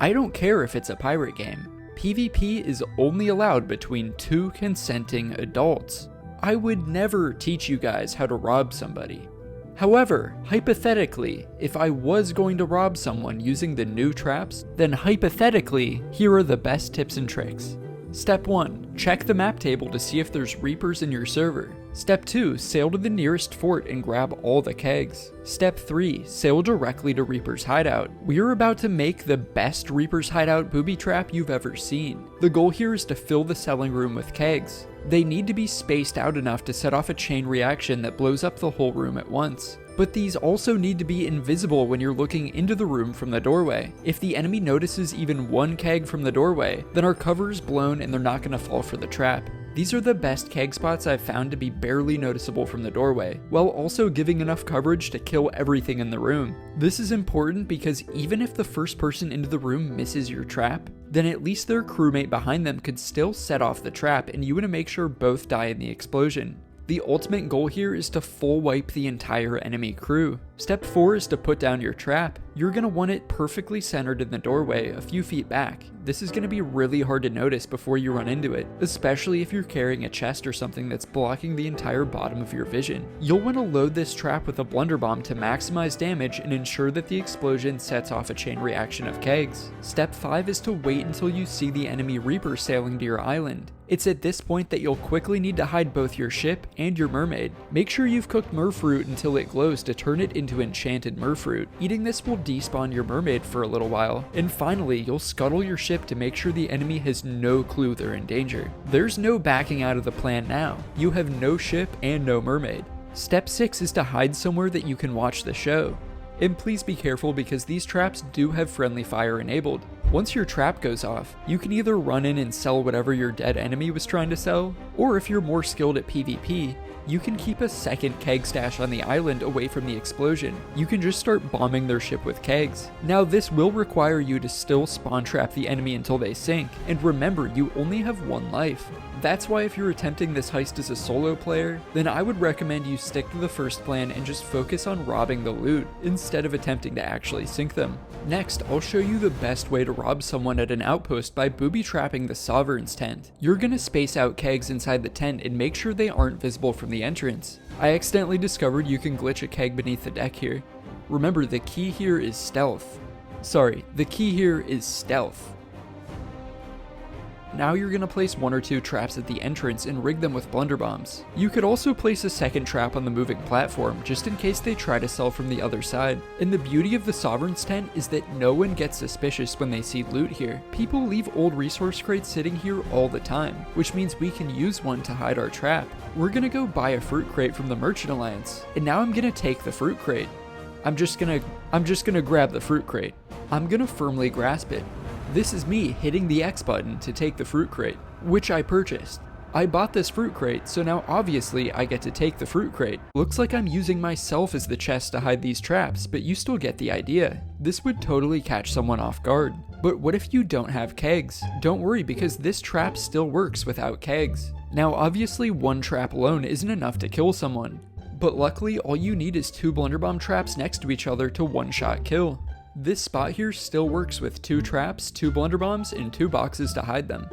I don't care if it's a pirate game. PvP is only allowed between 2 consenting adults. I would never teach you guys how to rob somebody. However, hypothetically, if I was going to rob someone using the new traps, then hypothetically, here are the best tips and tricks. Step 1. Check the map table to see if there's Reapers in your server. Step 2. Sail to the nearest fort and grab all the kegs. Step 3. Sail directly to Reaper's hideout. We are about to make the best Reaper's hideout booby trap you've ever seen. The goal here is to fill the selling room with kegs. They need to be spaced out enough to set off a chain reaction that blows up the whole room at once. But these also need to be invisible when you're looking into the room from the doorway. If the enemy notices even one keg from the doorway, then our cover is blown and they're not going to fall for the trap. These are the best keg spots I've found to be barely noticeable from the doorway, while also giving enough coverage to kill everything in the room. This is important because even if the first person into the room misses your trap, then at least their crewmate behind them could still set off the trap and you want to make sure both die in the explosion. The ultimate goal here is to full wipe the entire enemy crew. Step 4 is to put down your trap. You're going to want it perfectly centered in the doorway a few feet back. This is going to be really hard to notice before you run into it, especially if you're carrying a chest or something that's blocking the entire bottom of your vision. You'll want to load this trap with a blunderbomb to maximize damage and ensure that the explosion sets off a chain reaction of kegs. Step 5 is to wait until you see the enemy Reaper sailing to your island. It's at this point that you'll quickly need to hide both your ship and your mermaid. Make sure you've cooked merfruit until it glows to turn it into enchanted merfruit. Eating this will despawn your mermaid for a little while. And finally, you'll scuttle your ship to make sure the enemy has no clue they're in danger. There's no backing out of the plan now. You have no ship and no mermaid. Step 6 is to hide somewhere that you can watch the show. And please be careful because these traps do have friendly fire enabled. Once your trap goes off, you can either run in and sell whatever your dead enemy was trying to sell, or if you're more skilled at PvP, you can keep a second keg stash on the island away from the explosion. You can just start bombing their ship with kegs. Now this will require you to still spawn trap the enemy until they sink, and remember, you only have one life. That's why if you're attempting this heist as a solo player, then I would recommend you stick to the first plan and just focus on robbing the loot, instead of attempting to actually sink them. Next, I'll show you the best way to rob someone at an outpost by booby-trapping the Sovereign's tent. You're gonna space out kegs inside the tent and make sure they aren't visible from the entrance. I accidentally discovered you can glitch a keg beneath the deck here. Remember, the key here is stealth. The key here is stealth. Now you're gonna place 1 or 2 traps at the entrance and rig them with blunderbombs. You could also place a second trap on the moving platform, just in case they try to sell from the other side. And the beauty of the Sovereign's tent is that no one gets suspicious when they see loot here. People leave old resource crates sitting here all the time, which means we can use one to hide our trap. We're gonna go buy a fruit crate from the Merchant Alliance, and now I'm gonna take the fruit crate. I'm just gonna grab the fruit crate. I'm gonna firmly grasp it. This is me hitting the X button to take the fruit crate, which I purchased. I bought this fruit crate, so now obviously I get to take the fruit crate. Looks like I'm using myself as the chest to hide these traps, but you still get the idea. This would totally catch someone off guard. But what if you don't have kegs? Don't worry, because this trap still works without kegs. Now obviously one trap alone isn't enough to kill someone, but luckily all you need is 2 blunderbomb traps next to each other to one-shot kill. This spot here still works with 2 traps, 2 blunderbombs, and 2 boxes to hide them.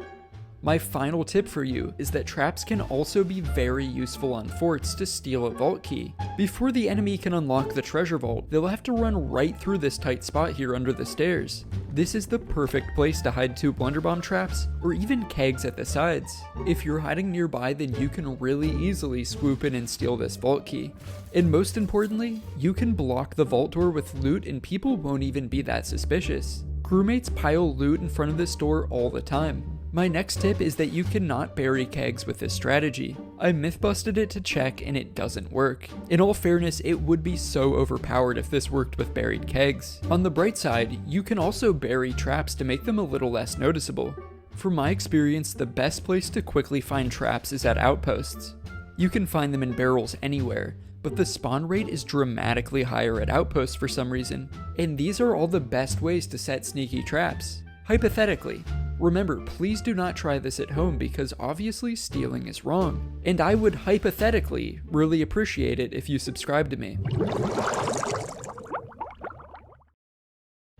My final tip for you is that traps can also be very useful on forts to steal a vault key. Before the enemy can unlock the treasure vault, they'll have to run right through this tight spot here under the stairs. This is the perfect place to hide 2 blunderbomb traps, or even kegs at the sides. If you're hiding nearby, then you can really easily swoop in and steal this vault key. And most importantly, you can block the vault door with loot and people won't even be that suspicious. Crewmates pile loot in front of this door all the time. My next tip is that you cannot bury kegs with this strategy. I myth-busted it to check and it doesn't work. In all fairness, it would be so overpowered if this worked with buried kegs. On the bright side, you can also bury traps to make them a little less noticeable. From my experience, the best place to quickly find traps is at outposts. You can find them in barrels anywhere, but the spawn rate is dramatically higher at outposts for some reason. And these are all the best ways to set sneaky traps. Hypothetically. Remember, please do not try this at home because obviously stealing is wrong. And I would hypothetically really appreciate it if you subscribe to me.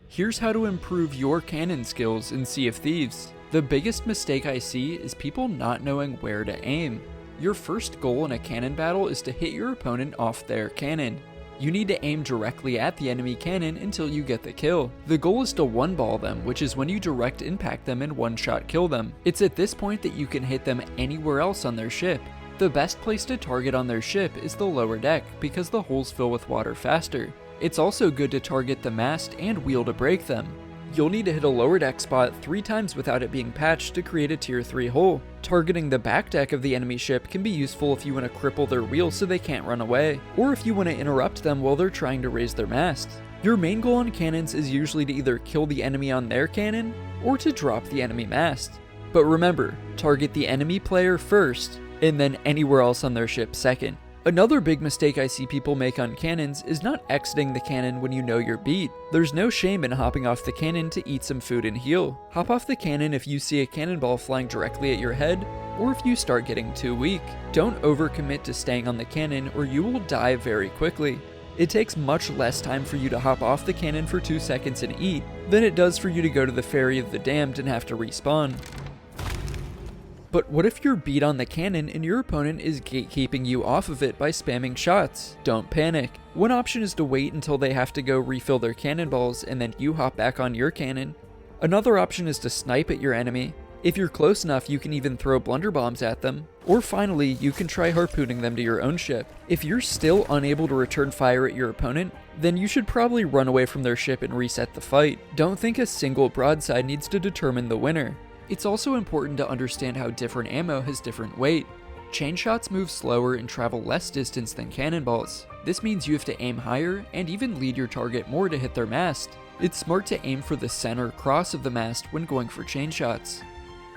Here's how to improve your cannon skills in Sea of Thieves. The biggest mistake I see is people not knowing where to aim. Your first goal in a cannon battle is to hit your opponent off their cannon. You need to aim directly at the enemy cannon until you get the kill. The goal is to one-ball them, which is when you direct impact them and one-shot kill them. It's at this point that you can hit them anywhere else on their ship. The best place to target on their ship is the lower deck because the holes fill with water faster. It's also good to target the mast and wheel to break them. You'll need to hit a lower deck spot 3 times without it being patched to create a tier 3 hole. Targeting the back deck of the enemy ship can be useful if you want to cripple their wheel so they can't run away, or if you want to interrupt them while they're trying to raise their mast. Your main goal on cannons is usually to either kill the enemy on their cannon, or to drop the enemy mast. But remember, target the enemy player first, and then anywhere else on their ship second. Another big mistake I see people make on cannons is not exiting the cannon when you know you're beat. There's no shame in hopping off the cannon to eat some food and heal. Hop off the cannon if you see a cannonball flying directly at your head, or if you start getting too weak. Don't overcommit to staying on the cannon or you will die very quickly. It takes much less time for you to hop off the cannon for 2 seconds and eat than it does for you to go to the Ferry of the Damned and have to respawn. But what if you're beat on the cannon and your opponent is gatekeeping you off of it by spamming shots? Don't panic. One option is to wait until they have to go refill their cannonballs and then you hop back on your cannon. Another option is to snipe at your enemy. If you're close enough, you can even throw blunderbombs at them. Or finally, you can try harpooning them to your own ship. If you're still unable to return fire at your opponent, then you should probably run away from their ship and reset the fight. Don't think a single broadside needs to determine the winner. It's also important to understand how different ammo has different weight. Chain shots move slower and travel less distance than cannonballs. This means you have to aim higher and even lead your target more to hit their mast. It's smart to aim for the center cross of the mast when going for chain shots.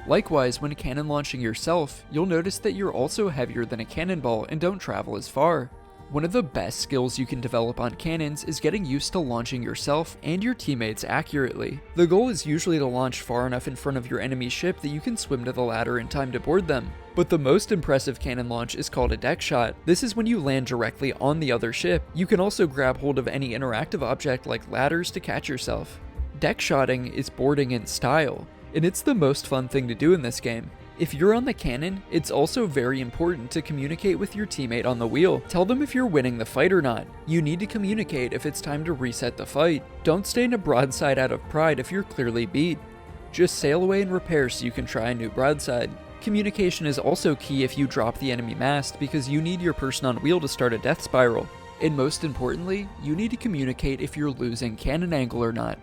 Likewise, when cannon launching yourself, you'll notice that you're also heavier than a cannonball and don't travel as far. One of the best skills you can develop on cannons is getting used to launching yourself and your teammates accurately. The goal is usually to launch far enough in front of your enemy's ship that you can swim to the ladder in time to board them. But the most impressive cannon launch is called a deck shot. This is when you land directly on the other ship. You can also grab hold of any interactive object like ladders to catch yourself. Deck shotting is boarding in style, and it's the most fun thing to do in this game. If you're on the cannon, it's also very important to communicate with your teammate on the wheel. Tell them if you're winning the fight or not. You need to communicate if it's time to reset the fight. Don't stay in a broadside out of pride if you're clearly beat. Just sail away and repair so you can try a new broadside. Communication is also key if you drop the enemy mast because you need your person on wheel to start a death spiral. And most importantly, you need to communicate if you're losing cannon angle or not.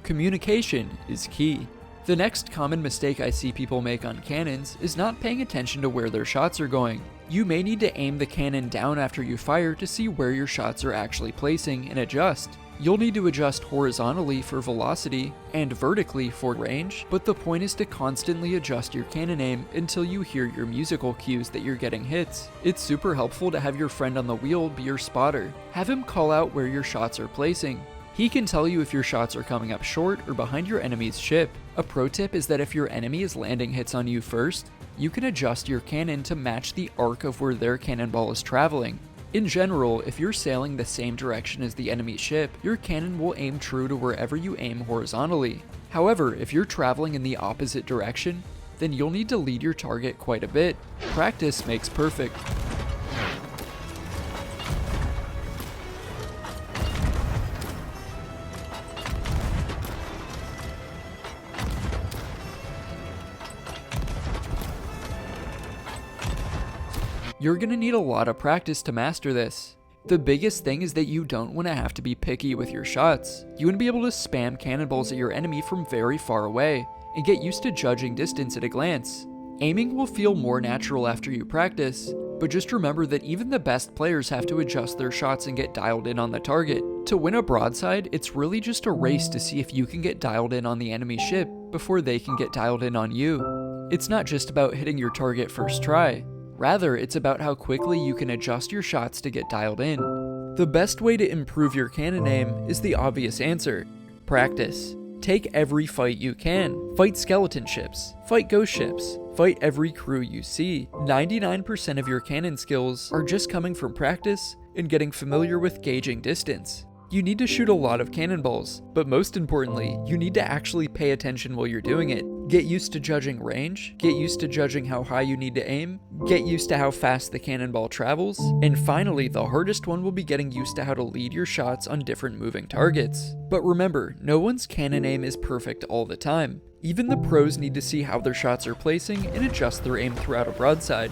Communication is key. The next common mistake I see people make on cannons is not paying attention to where their shots are going. You may need to aim the cannon down after you fire to see where your shots are actually placing and adjust. You'll need to adjust horizontally for velocity and vertically for range, but the point is to constantly adjust your cannon aim until you hear your musical cues that you're getting hits. It's super helpful to have your friend on the wheel be your spotter. Have him call out where your shots are placing. He can tell you if your shots are coming up short or behind your enemy's ship. A pro tip is that if your enemy is landing hits on you first, you can adjust your cannon to match the arc of where their cannonball is traveling. In general, if you're sailing the same direction as the enemy ship, your cannon will aim true to wherever you aim horizontally. However, if you're traveling in the opposite direction, then you'll need to lead your target quite a bit. Practice makes perfect. You're gonna need a lot of practice to master this. The biggest thing is that you don't want to have to be picky with your shots. You want to be able to spam cannonballs at your enemy from very far away, and get used to judging distance at a glance. Aiming will feel more natural after you practice, but just remember that even the best players have to adjust their shots and get dialed in on the target. To win a broadside, it's really just a race to see if you can get dialed in on the enemy ship before they can get dialed in on you. It's not just about hitting your target first try. Rather, it's about how quickly you can adjust your shots to get dialed in. The best way to improve your cannon aim is the obvious answer: practice. Take every fight you can. Fight skeleton ships, fight ghost ships, fight every crew you see. 99% of your cannon skills are just coming from practice and getting familiar with gauging distance. You need to shoot a lot of cannonballs, but most importantly, you need to actually pay attention while you're doing it. Get used to judging range, get used to judging how high you need to aim, get used to how fast the cannonball travels, and finally, the hardest one will be getting used to how to lead your shots on different moving targets. But remember, no one's cannon aim is perfect all the time. Even the pros need to see how their shots are placing and adjust their aim throughout a broadside.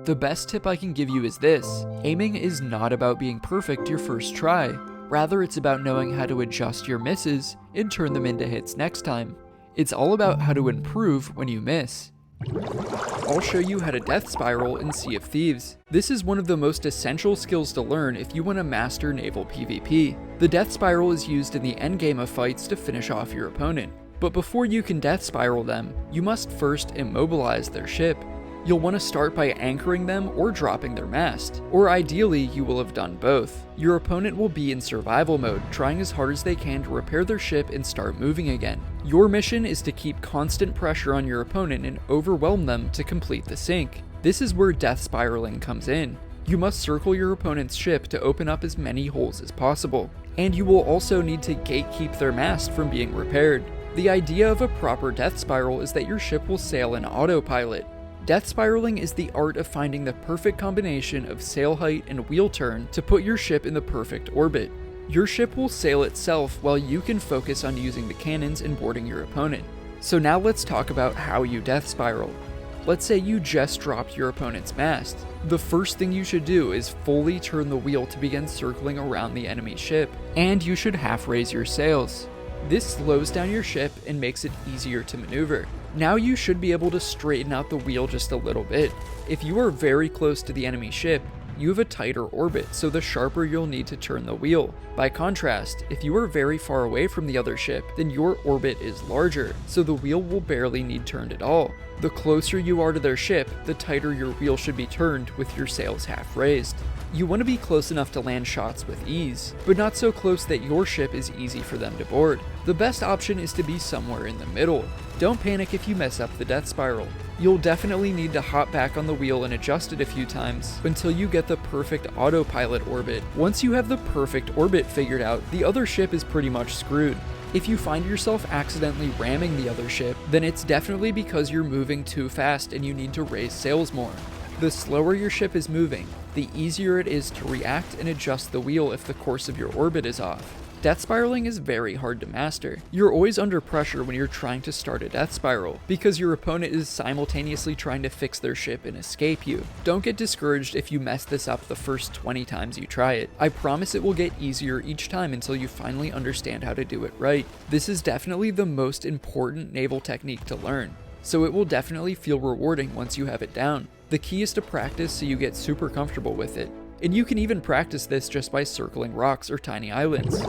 The best tip I can give you is this: aiming is not about being perfect your first try. Rather, it's about knowing how to adjust your misses and turn them into hits next time. It's all about how to improve when you miss. I'll show you how to death spiral in Sea of Thieves. This is one of the most essential skills to learn if you want to master naval PvP. The death spiral is used in the endgame of fights to finish off your opponent. But before you can death spiral them, you must first immobilize their ship. You'll want to start by anchoring them or dropping their mast, or ideally you will have done both. Your opponent will be in survival mode, trying as hard as they can to repair their ship and start moving again. Your mission is to keep constant pressure on your opponent and overwhelm them to complete the sink. This is where death spiraling comes in. You must circle your opponent's ship to open up as many holes as possible, and you will also need to gatekeep their mast from being repaired. The idea of a proper death spiral is that your ship will sail in autopilot. Death spiraling is the art of finding the perfect combination of sail height and wheel turn to put your ship in the perfect orbit. Your ship will sail itself while you can focus on using the cannons and boarding your opponent. So now let's talk about how you death spiral. Let's say you just dropped your opponent's mast. The first thing you should do is fully turn the wheel to begin circling around the enemy ship, and you should half raise your sails. This slows down your ship and makes it easier to maneuver. Now you should be able to straighten out the wheel just a little bit. If you are very close to the enemy ship, you have a tighter orbit, so the sharper you'll need to turn the wheel. By contrast, if you are very far away from the other ship, then your orbit is larger, so the wheel will barely need turned at all. The closer you are to their ship, the tighter your wheel should be turned with your sails half raised. You want to be close enough to land shots with ease, but not so close that your ship is easy for them to board. The best option is to be somewhere in the middle. Don't panic if you mess up the death spiral. You'll definitely need to hop back on the wheel and adjust it a few times until you get the perfect autopilot orbit. Once you have the perfect orbit figured out, the other ship is pretty much screwed. If you find yourself accidentally ramming the other ship, then it's definitely because you're moving too fast and you need to raise sails more. The slower your ship is moving, the easier it is to react and adjust the wheel if the course of your orbit is off. Death spiraling is very hard to master. You're always under pressure when you're trying to start a death spiral, because your opponent is simultaneously trying to fix their ship and escape you. Don't get discouraged if you mess this up the first 20 times you try it. I promise it will get easier each time until you finally understand how to do it right. This is definitely the most important naval technique to learn, so it will definitely feel rewarding once you have it down. The key is to practice so you get super comfortable with it. And you can even practice this just by circling rocks or tiny islands.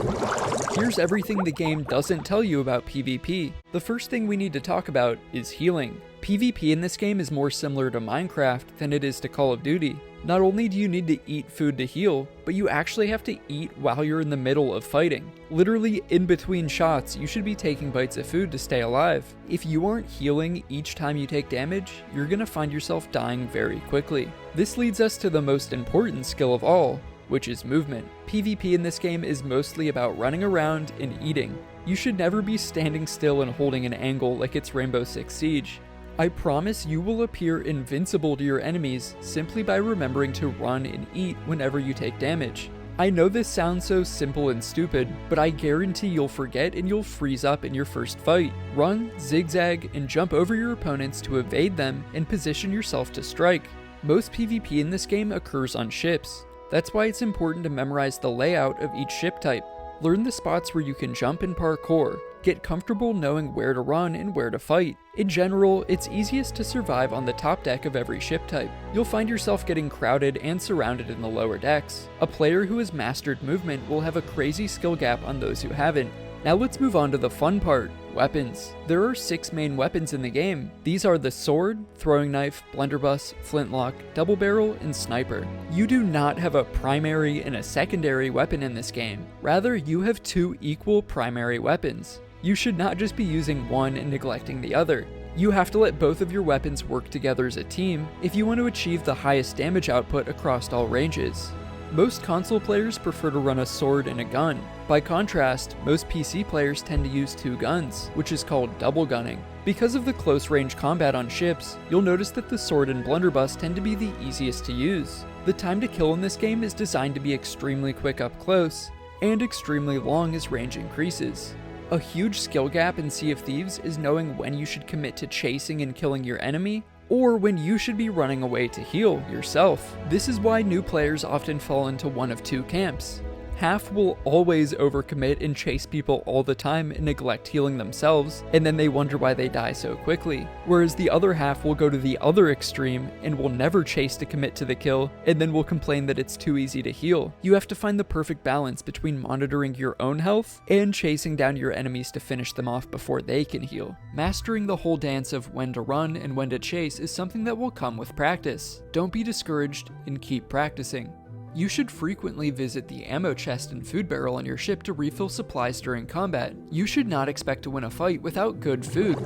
Here's everything the game doesn't tell you about PvP. The first thing we need to talk about is healing. PvP in this game is more similar to Minecraft than it is to Call of Duty. Not only do you need to eat food to heal, but you actually have to eat while you're in the middle of fighting. Literally in between shots, you should be taking bites of food to stay alive. If you aren't healing each time you take damage, you're gonna find yourself dying very quickly. This leads us to the most important skill of all, which is movement. PvP in this game is mostly about running around and eating. You should never be standing still and holding an angle like it's Rainbow Six Siege. I promise you will appear invincible to your enemies simply by remembering to run and eat whenever you take damage. I know this sounds so simple and stupid, but I guarantee you'll forget and you'll freeze up in your first fight. Run, zigzag, and jump over your opponents to evade them and position yourself to strike. Most PvP in this game occurs on ships. That's why it's important to memorize the layout of each ship type. Learn the spots where you can jump and parkour. Get comfortable knowing where to run and where to fight. In general, it's easiest to survive on the top deck of every ship type. You'll find yourself getting crowded and surrounded in the lower decks. A player who has mastered movement will have a crazy skill gap on those who haven't. Now let's move on to the fun part, weapons. There are 6 main weapons in the game. These are the sword, throwing knife, blunderbuss, flintlock, double barrel, and sniper. You do not have a primary and a secondary weapon in this game. Rather, you have 2 equal primary weapons. You should not just be using one and neglecting the other. You have to let both of your weapons work together as a team if you want to achieve the highest damage output across all ranges. Most console players prefer to run a sword and a gun. By contrast, most PC players tend to use 2 guns, which is called double gunning. Because of the close range combat on ships, you'll notice that the sword and blunderbuss tend to be the easiest to use. The time to kill in this game is designed to be extremely quick up close, and extremely long as range increases. A huge skill gap in Sea of Thieves is knowing when you should commit to chasing and killing your enemy, or when you should be running away to heal yourself. This is why new players often fall into one of 2 camps. Half will always overcommit and chase people all the time and neglect healing themselves, and then they wonder why they die so quickly. Whereas the other half will go to the other extreme and will never chase to commit to the kill, and then will complain that it's too easy to heal. You have to find the perfect balance between monitoring your own health and chasing down your enemies to finish them off before they can heal. Mastering the whole dance of when to run and when to chase is something that will come with practice. Don't be discouraged and keep practicing. You should frequently visit the ammo chest and food barrel on your ship to refill supplies during combat. You should not expect to win a fight without good food.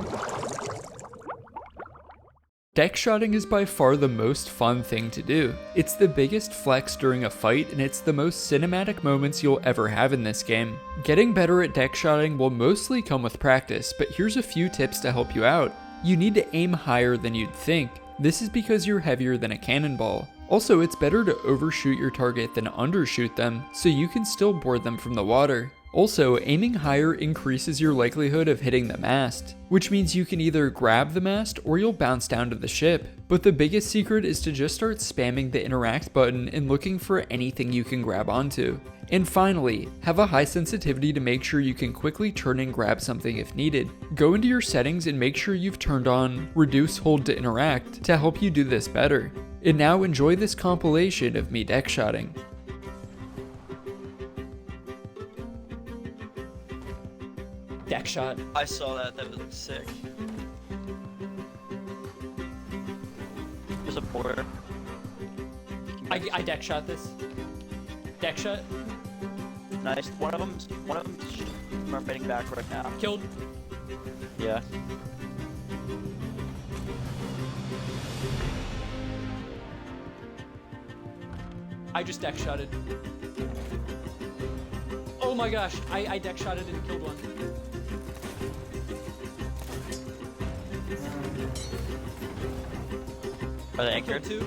Deck shotting is by far the most fun thing to do. It's the biggest flex during a fight, and it's the most cinematic moments you'll ever have in this game. Getting better at deck shotting will mostly come with practice, but here's a few tips to help you out. You need to aim higher than you'd think. This is because you're heavier than a cannonball. Also, it's better to overshoot your target than undershoot them, so you can still board them from the water. Also, aiming higher increases your likelihood of hitting the mast, which means you can either grab the mast or you'll bounce down to the ship. But the biggest secret is to just start spamming the interact button and looking for anything you can grab onto. And finally, have a high sensitivity to make sure you can quickly turn and grab something if needed. Go into your settings and make sure you've turned on reduce hold to interact to help you do this better. And now enjoy this compilation of me deck shotting. Deck shot. I saw that. That was sick. There's a border. I deck shot this. Deck shot. Nice. One of them's fighting back right now. Killed. Yeah. I just deck shotted. Oh my gosh, I deck shotted and killed one. Are they anchored? Two.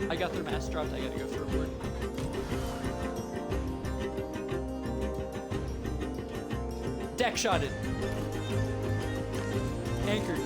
I got their mask dropped, I gotta go for a word. Deck shotted. Anchored.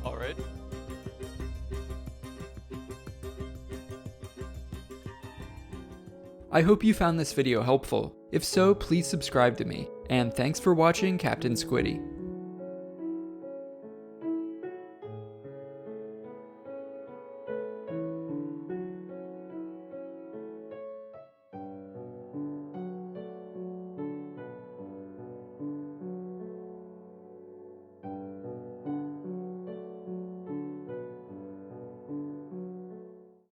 Alright. I hope you found this video helpful. If so, please subscribe to me. And thanks for watching Captain Squiddy.